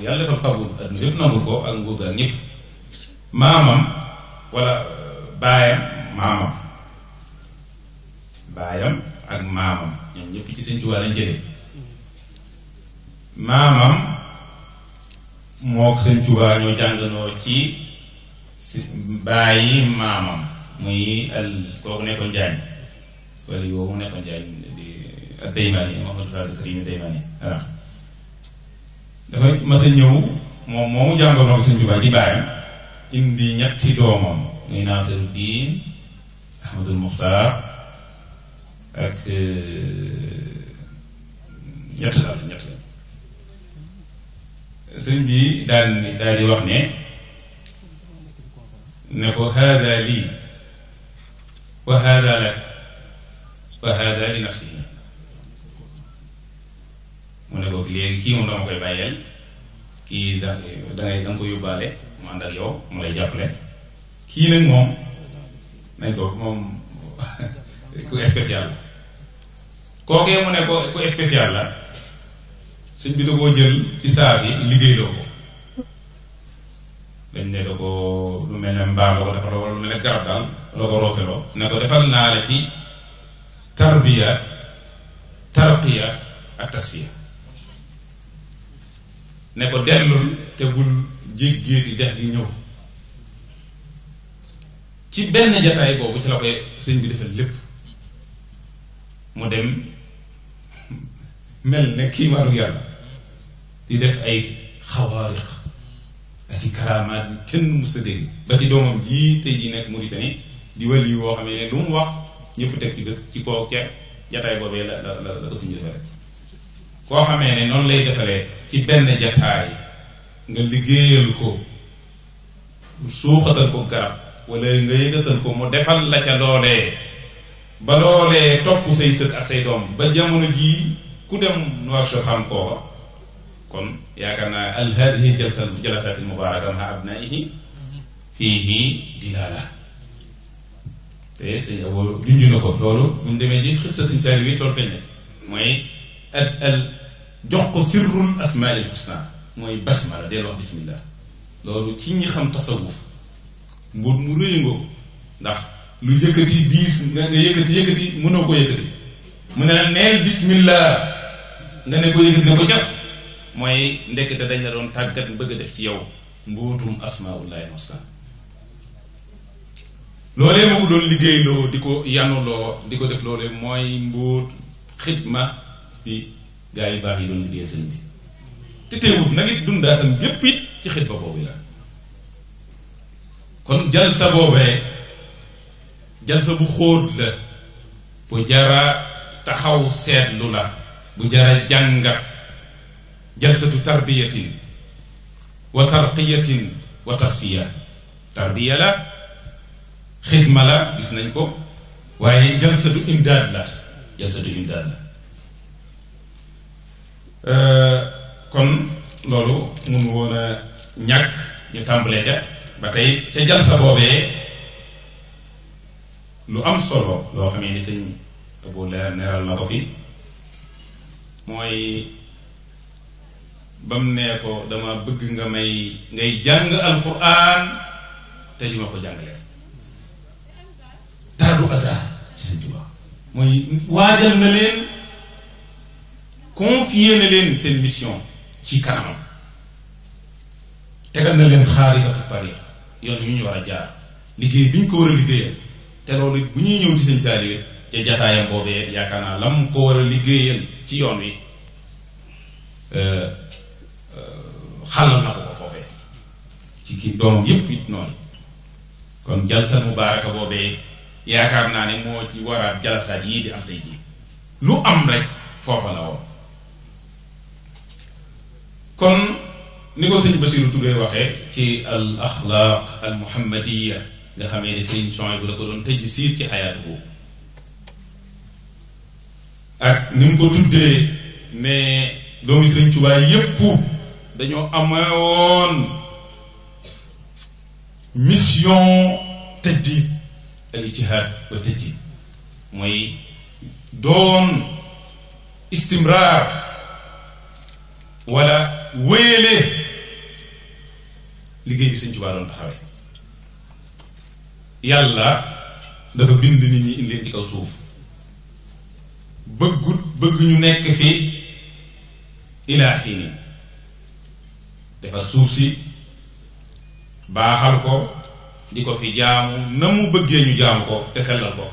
yàlla defal fagul adduna yëpp nangul ko ak nguur ak ñëpp maamam wala baayam ak maamam ñoom ñëpp ci Sëñ Tuubaa lañ jëlee maamam mook Sëñ Tuubaa ñoo jànganoo ci bàyyi maamam muy kooku nekkoon Njaañ wala yow mu nekkoon Njaañ di ak Daymaani Mouhamadou Fadil Karim Daymaani voilà dafa mas a ñëw moom moomu jànganoo ak Sëñ Tuubaa di bàyyam indi ñetti doomam muy Nasiruddin Ahmadul Muxtaar ak ñett sëñ bi daal di wax ne ko haada lii wa haada lak wa haada li nafsihi mu ne ko léegi kii moom dama koy bàyyeel kii danga ko yóbbaale mu ànd ak yow mu lay jàppale kii nag moom nañ ko moom ku spécial la kookee mu ne ko ku spécial la sëñ bi da koo jël ci saa si liggéey loo ko dañ ne da ko lu mel ne mbaam la ko defal wala lu mel ne garab daal la ko rooseloo ne ko defal naa la ci tarbiya tarqiya ak tasfiya ne ko dellul te bul jéggeeti dex gi ñëw ci ci benn jataay boobu ci la koy sëñ bi defal lépp mu dem mel ne kii maanu yàlla di def ay xawaariq ak i karaamaat yi kenn mus a dégg ba ci doomam jii tey jii nekk Mauritanie di wàllu woo xam ne lu mu wax ñëpp teg ci bés ci koo ca jataay boobee la ko suñu defaree koo xamee ne noonu lay defaree ci benn jataay nga liggéeyal ko suuxatal ko garab wala nga yëgatal ko mu defal la ca loolee ba loolee topp say sët ak say doom ba jamono jii ku dem Nouakchott xam kooka kon yaakaar naa al hadihi jalasatil mubaraka ma abnaihi fiihi dilala te sëñ Abo junj na ko loolu bu ñu demee ci xista sëñ Saaliw wi loolu feeñ na mooy al jox ko sirrul asmail husna mooy basmala deel wax bismillah loolu ci ñi xam tasawuf mbóot mu rëy ngoo ndax lu yëkkati biis nga yëkkati mënoo ko yëkkati mu ne la neel bismillah nga ne ko yëkkati ne ko jas mooy ndekete dañ la doon tàggat bëgg a def ci yow mbóotum asmaullahi husna loolee ma ko doon liggéeyloo di ko yanuloo di ko def loolee mooy mbóot xidma bi gaa yu baax yi doon liggéey sëñ bi te teewut nag it dundaatam yépp it ci xidma boobu la kon jalsa boobee jalsa bu xóot la bu jara taxaw seetlu la bu jara jàngat jalsatu tarbiyatin wa tarqiyatin wa tasfiya tarbiya la xidma la gis nañ ko waaye jalsatu imdaad la kon loolu mun woon a ñàkk ñu tàmbalee ca ba tey ca jalsa boobee lu am solo loo xamee ni sëñ Abo neeral na ko fi mooy bam nee ko dama bëgg nga ngay jàng alquran te ju ma ko jàngale dara du hasard ci sëñ Tuubaa mooy waajal na leen confier na leen seen mission ci kanamam tegal na leen xaaritatu tariq yoon yu ñu war a jaar liggéey bi ñu ko war a liggéeyal te loolu bu ñuy ñëw ci sëñ Saaliw ca jataayam boobee yaakaar naa lam ko war a liggéeyal ci yoon wi xalal na ko ko foofee ci kii doomam yépp it noonu kon jalsa mubaaraka boobee yaakaar naa ne moo ci waraat jalasaat yii di am tey jii lu am rek foofa la woon kon ni ko sëñ Basiru Touré waxee ci al axlaaq al muhammadiya nga xamee ni sëñ Souhaïbou bu la ko doon tëj siir ci xayaatu boobu ak ni mu ko tuddee ne doomi sëñ Tuubaa yépp dañoo amewoon mission tëddiit al ijtihaad wa tëddiit mooy doon istimraar wala wéyale liggéey bi sëñ Tuubaa doon taxawee yàlla dafa bind nit ñi indi leen ci kaw suuf bëgg ñu nekk fi ilaa xiini dafa suuf si baaxal ko di ko fi jaamu na mu bëggee ñu jaamu ko te sellal ko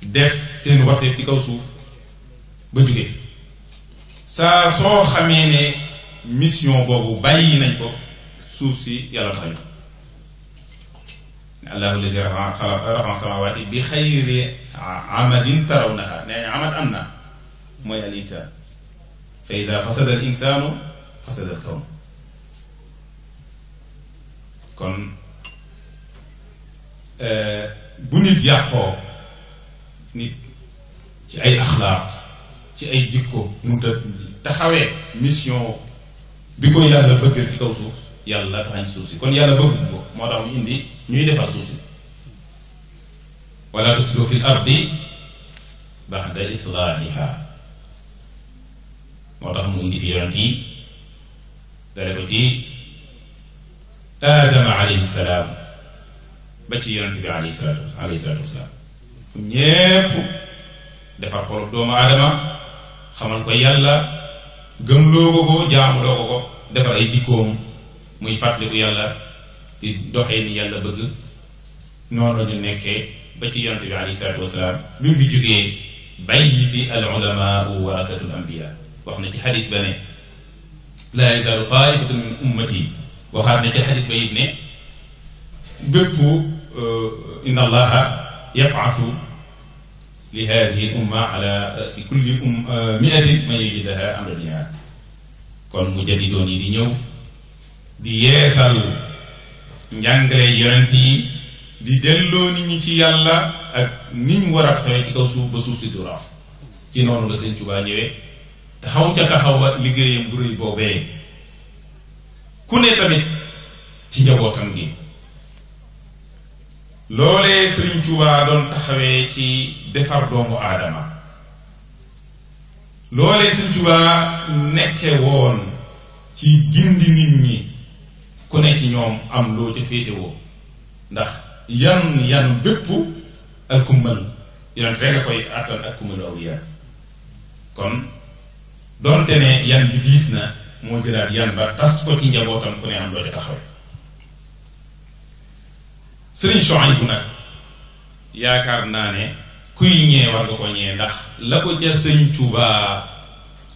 def seen waxteef ci kaw suuf ba jóge fi saa soo xamee ne mission boobu bàyyi nañ ko suuf si yàlla taxañ ko allahu lazi rafa samawati bi xayri amadin tarawnaha nee na amad am na mooy al insaan fa ida fasada al insaanu fasada al kawn kon bu nit yàqoo nit ci ay axlaaq ci ay jikko mu taxawee mission bi ko yàlla bëggal ci kaw suuf yàlla taxañ suuf si kon yàlla bëgg ko moo tax mu indi ñuy defar suuf si wala tufsidu fil ardi ba'da islaahiha moo tax mu indi fi yonent yi dale ko ci aadama alayhi salaam ba ci yonent bi alayhi salaatu wasalaam ñépp defar xolub doomu aadama xamal ko yàlla gëmloo ko ko jaamuloo ko ko defar ay jikkoom muy fàttaliku yàlla di doxee ni yàlla bëgg noonu la ñu nekkee ba ci yonent bi alayhi salaatu wasalaam bi mu fi jógee bàyyi fi al ulamaa warasatul anbiya wax na ci xadis ba ne laa yazaalu taa'ifatun min ummati waxaat na ci xadis ba it ne bépp inna allaha yab'athu li haadihi al umma ala rasi kulli mi'atin man yajidaha amra jihaad kon mujaddidoon yi di ñëw di yeesal njàngale yonent yi di delloo nit ñi ci yàlla ak niñ war a taxawee ci kaw suuf ba suuf si du raaf ci noonu la Sëñ Tuubaa ñëwee taxaw ca taxawa liggéeyam bu rëy boobee ku ne tamit ci njabootam gi loolee Sëriñ Tuubaa doon taxawee ci defar doomu aadama loolee Sëñ Tuubaa nekke woon ci gindi nit ñi ku ne ci ñoom am loo ca féetewoo ndax yan bépp ak kummal yonent rek a koy àttan ak kummalu awliya kon doonte ne yan bi diis na moo jëlaat yan ba tas ko ci njabootam ku ne am loo ca taxawe Sëriñ Suhaybu nag yaakaar naa ne kuy ñee war nga ko ñee ndax la ko ca Sëñ Tuubaa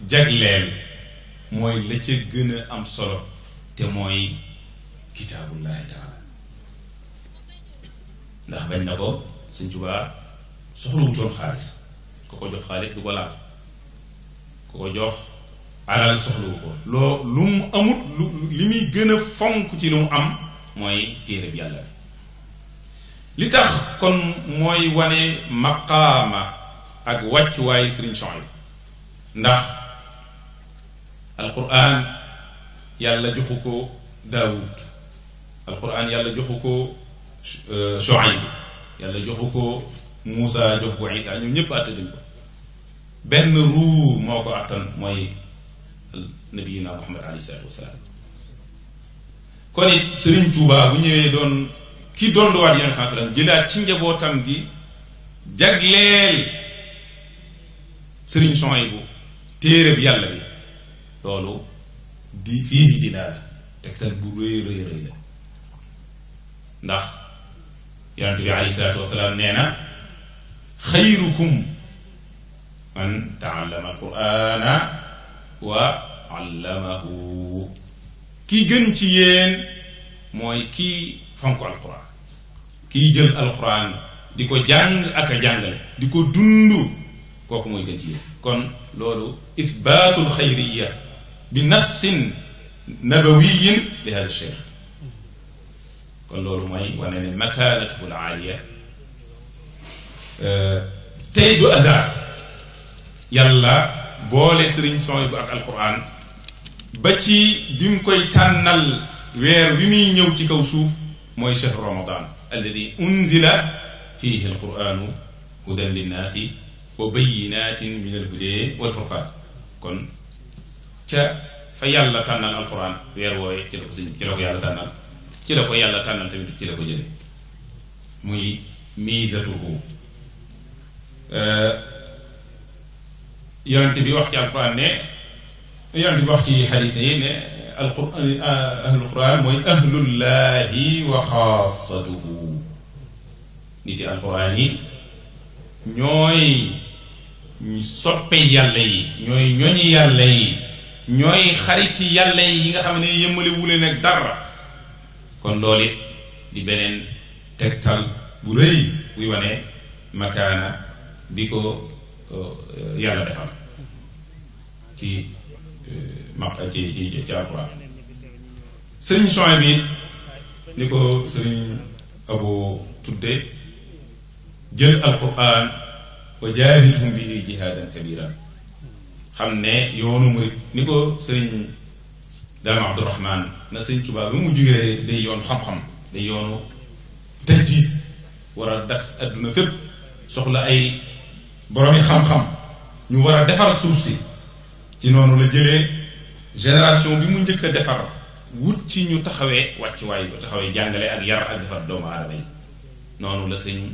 jagleel mooy la ca gën a am solo te mooy kitaabullahi taala ndax bañ na ko Sëñ Tuubaa soxlawutoon xaalis ku ko jox xaalis du ko laal ku ko jox alal soxlawu ko lu mu amut li muy gën a fonk ci lu mu am mooy téere bi yàlla li tax kon mooy wane maqaama ak wàccuwaayu Sëriñ Suhaybu ndax alquran yàlla joxu ko Daawud alquran yàlla joxu ko Shuayb yàlla joxu ko Muusa joxu ko Isa ñoom ñëpp àtte dañ ko benn ruu moo ko àttan mooy nabiyina Muhammad alayhi salaatu wasalaam kon it Sëriñ Tuubaa bu ñëwee doon ki doon waat yenn saa salaam jëlaat ci njabootam gi jagleel Sëriñ Suhaybu téere bi yàlla bi loolu di fii dilaa tegtal bu rëy rëy rëy la ndax yonent bi alayhi salaatu wasalaam nee na xayrukum man taallama alqurana wa allamahu ki gën ci yéen mooy kii fonk alquran kii jël alquran di ko jàng ak a jàngale di ko dund kooku mooy gën ci yéen kon loolu ithbaatul xayriya bi nassin nabawiyin li hada cheikh kon loolu mooy wane ne makaanatuhu al aaliya tey du hasard yàlla boole Sëriñ Suhaybu ak alquran ba ci bi mu koy tànnal weer wi muy ñëw ci kaw suuf mooy shahru ramadan alladi unzila fihi alquranu hudan linnaasi wa bayinatin min alhuda wal furqan kon ca fa yàlla tànnal alquran weer wooye ci la ko yàlla tànnal ci la ko yàlla tànnal tamit ci la ko jële muy miisatuhu yonent bi wax ci alquran ne yonent bi wax ci xadiis yi ne alquran ahlul quran mooy ahlullahi wa xaasatuhu nit yi alquran yi ñooy soppe yàlla yi ñooy ñoñi yàlla yi ñooy xariti yàlla yi nga xam ne yëmmale wule nag dara kon loolu it di beneen tegtal bu rëy buy wane makaana bi ko yàlla defal ci ci alquran Sëriñ Suhaybu bi ni ko Sëriñ Abu tudde jël alquran wa jaahidhum bihi jihaadan kabiran xam ne yoonu murid ni ko Sëriñ Daam Abdurahmaan na Sëriñ Tuubaa bi mu jugee day yoon xam-xam day yoonu tajdiid war a das adduna fépp soxla ay boroomi xam-xam ñu war a defar suuf si ci noonu la jëlee génération bi mu njëkk a defar wut ci ñu taxawee wàccuwaay bu taxawee jàngale ak yar ak defar doomu aadama yi noonu la Sëriñ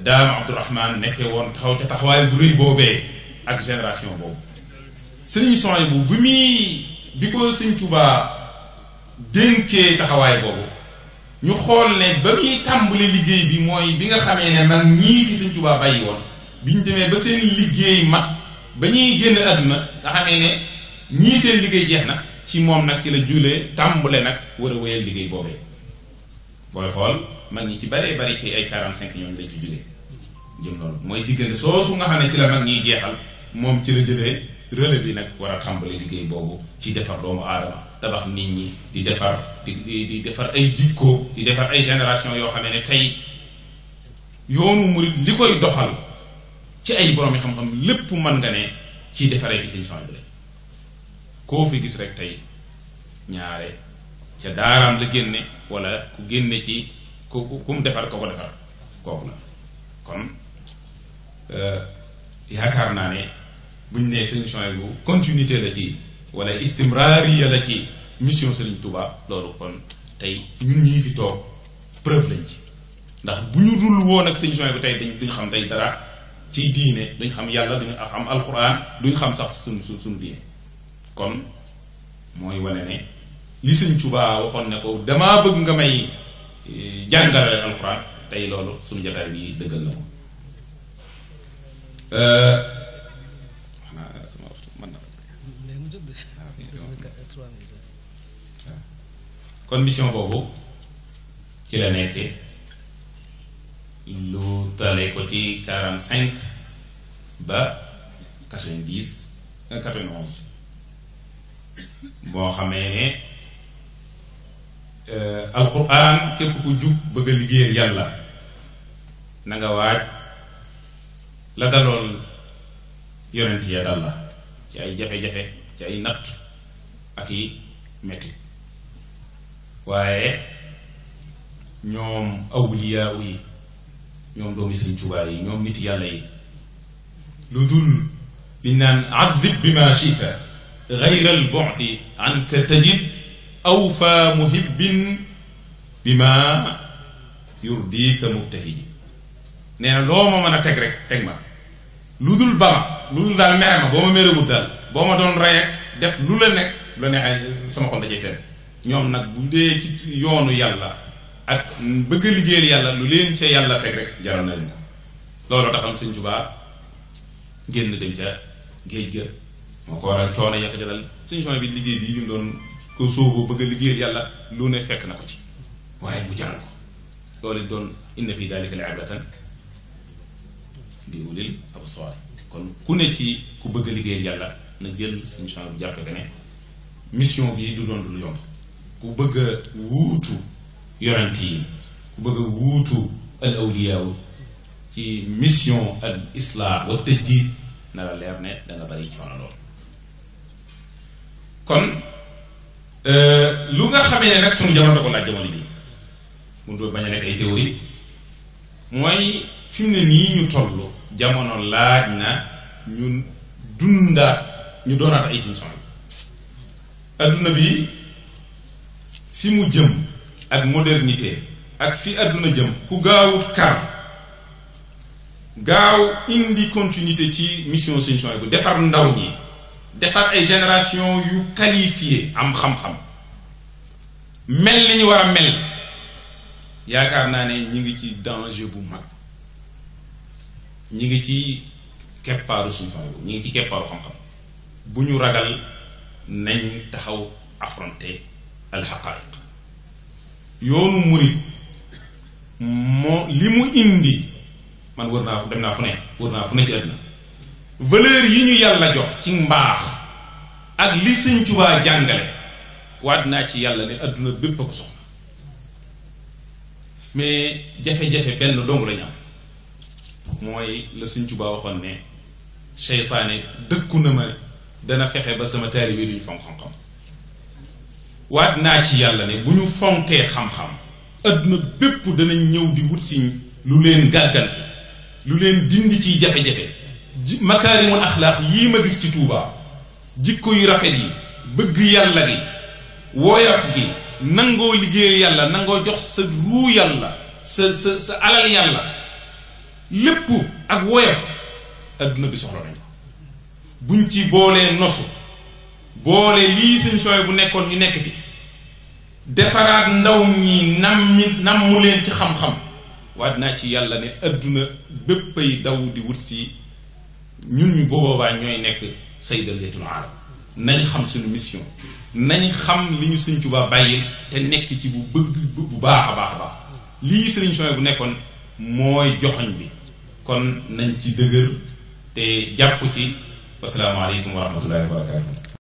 Daam Abdurahmaan nekkee woon taxaw ca taxawaay bu rëy boobee ak génération boobu Sëriñ Suhaybu bi ko Sëriñ Tuubaa dénkee taxawaay boobu ñu xool ne ba muy tàmbali liggéey bi mooy bi nga xamee ne mag ñii fi Sëñ Tuubaa bàyyi woon bi ñu demee ba seen liggéey mat ba ñuy génn àdduna nga xamee ne ñii seen liggéey jeex na ci moom nag ci la julee tàmbale nag war a wéyal liggéey boobee booy xool mag ñi ci baree bari ci ay 45 ñooñu lañ ci jógee jëm loolu mooy diggante soosu nga xam ne ci la mag ñiy jeexal moom ci la jëlee relais bi nag war a tàmbale liggéey boobu ci defar doomu aadama tabax nit ñi di defar di defar ay jikko di defar ay génération yoo xam ne tey yoonu murid li koy doxal ci ay borom yi xam-xam lépp mën nga ne ciy defaree ci Sëñ Suhaybu bi koo fi gis rek tey ñaare ca daaraam la génne wala ku génne ci ku mu defar ko defar kooku la kon yaakaar naa ne buñ nee Sëñ Suhaybu bu continuité la ci wala istimraariya la ci mission Serigne Touba loolu kon tey ñun ñii fi toog preuve lañ ci ndax bu ñu dul woon ak Sëñ Suhaybu bu tey duñ xam tey dara ci diine duñ xam yàlla duñ xam alxuraan duñ xam sax suñu diine kon mooy wane ne li Sëñ Touba waxoon ne ko damaa bëgg nga may jàngale alxuraan tey loolu suñu jotaay bi dëggal na ko kon mission boobu ci la nekkee lu tale ko ci 45 ba 90 91 boo xamee ne alquran képp ku jub bëgg a liggéeyal yàlla na nga waaj la daloon yonent ya dal la ci ay jafe-jafe ci ay natt ak i metti waaye ñoom awliyaa yi ñoom doomi Sëriñ Tuubaa yi ñoom nit yàlla yi lu dul liñ naan azib bi ma chita gayra al bu'di anka tajid awfa muhibbin bi ma yurdika mubtahiji nee na loo ma mën a teg rek teg ma lu dul ba ma lu dul daal mere ma boo ma merewut daal boo ma doon rey def lu la nekk lu la neexee sama xol da cay seet ñoom nag bu dee ci yoonu yàlla ak bëgg a liggéeyal yàlla lu leen ca yàlla teg rek jaral na leen ko loolu taxam Sëñ Tuubaa génn dem ca géej ga moo ko waral coono ya ko jëlal Sëñ Suhaybu bi liggéey bii ñu doon ko sóobu bëgg a liggéeyal yàlla lu ne fekk na ko ci waaye bu jaral ko loolu doon inna fi daalika la ibratan li ulil absaar kon ku ne ci ku bëgg a liggéeyal yàlla na jël Sëñ Suhaybu bu jàppe ko ne mission bii du doon lu yomb ku bëgg a wuutu yonent yi ku bëgg a wuutu al awliyaaw ci mission al islah wa tajdiid na la leer ne dana bari coono lool kon lu nga xamee ne nag sunu jamono da ko laaj jamono bi mu doo bañ a nekk ay théorie mooy fi mu ne nii ñu toll jamono laaj na ñu dundaat ñu doonaat ay Sëñ Suhaybu adduna bi fi mu jëm ak modernité ak fi adduna jëm ku gaawut kar gaaw indi continuité ci mission Sëñ Suhaybu bu defar ndaw ñi defar ay génération yu qualifié am xam-xam mel li ñu war a mel yaakaar naa ne ñi ngi ci danger bu mag ñi ngi ci keppaaru Sëñ Suhaybu ñi ngi ci keppaaru xam-xam bu ñu ragal nañ taxaw affronter al haqaaiq yoonu murit moo li mu indi man wër naa dem naa fu ne ci àddina valeur yi ñu yàlla jox ci mbaax ak li Sëñ Tuubaa jàngale waat naa ci yàlla ne àdduna bépp a ko soxla mais jafe-jafe benn dong lañu am mooy la Sëñ Tuubaa waxoon ne seytaane dëkku na ma dana fexe ba sama taalibe duñu fonk xam-xam waat naa ci yàlla ne bu ñu fonkee xam-xam adduna bépp danañ ñëw di wut si lu leen gàggante lu leen dindi ciy jafe-jafe makaarimul axlaaq yii ma gis ci Tuubaa jikko yu rafet yi bëgg yàlla gi woyof gi nangoo liggéeyal yàlla nangoo jox sa ruu yàlla sa alal yàlla lépp ak woyof adduna bi soxla nañ ko buñ ci boolee nosu boole lii Sëñ Suhaybu bu nekkoon ñu nekk ci defaraat ndaw ñi nammu leen ci xam-xam waat naa ci yàlla ne adduna béppay daw di wut si ñun ñu boobaa ñooy nekk saydaliyatul alam. nañ xam suñu mission nañ xam li ñu Sëriñ Tuubaa bàyyil te nekk ci bu bëgg bu baax a baax a baax lii Sëriñ Souhaïbou bu nekkoon mooy joxoñ bi kon nañ ci dëgër te jàpp ci. wasalaamaaleykum wa rahmatullahi wa barakatuh.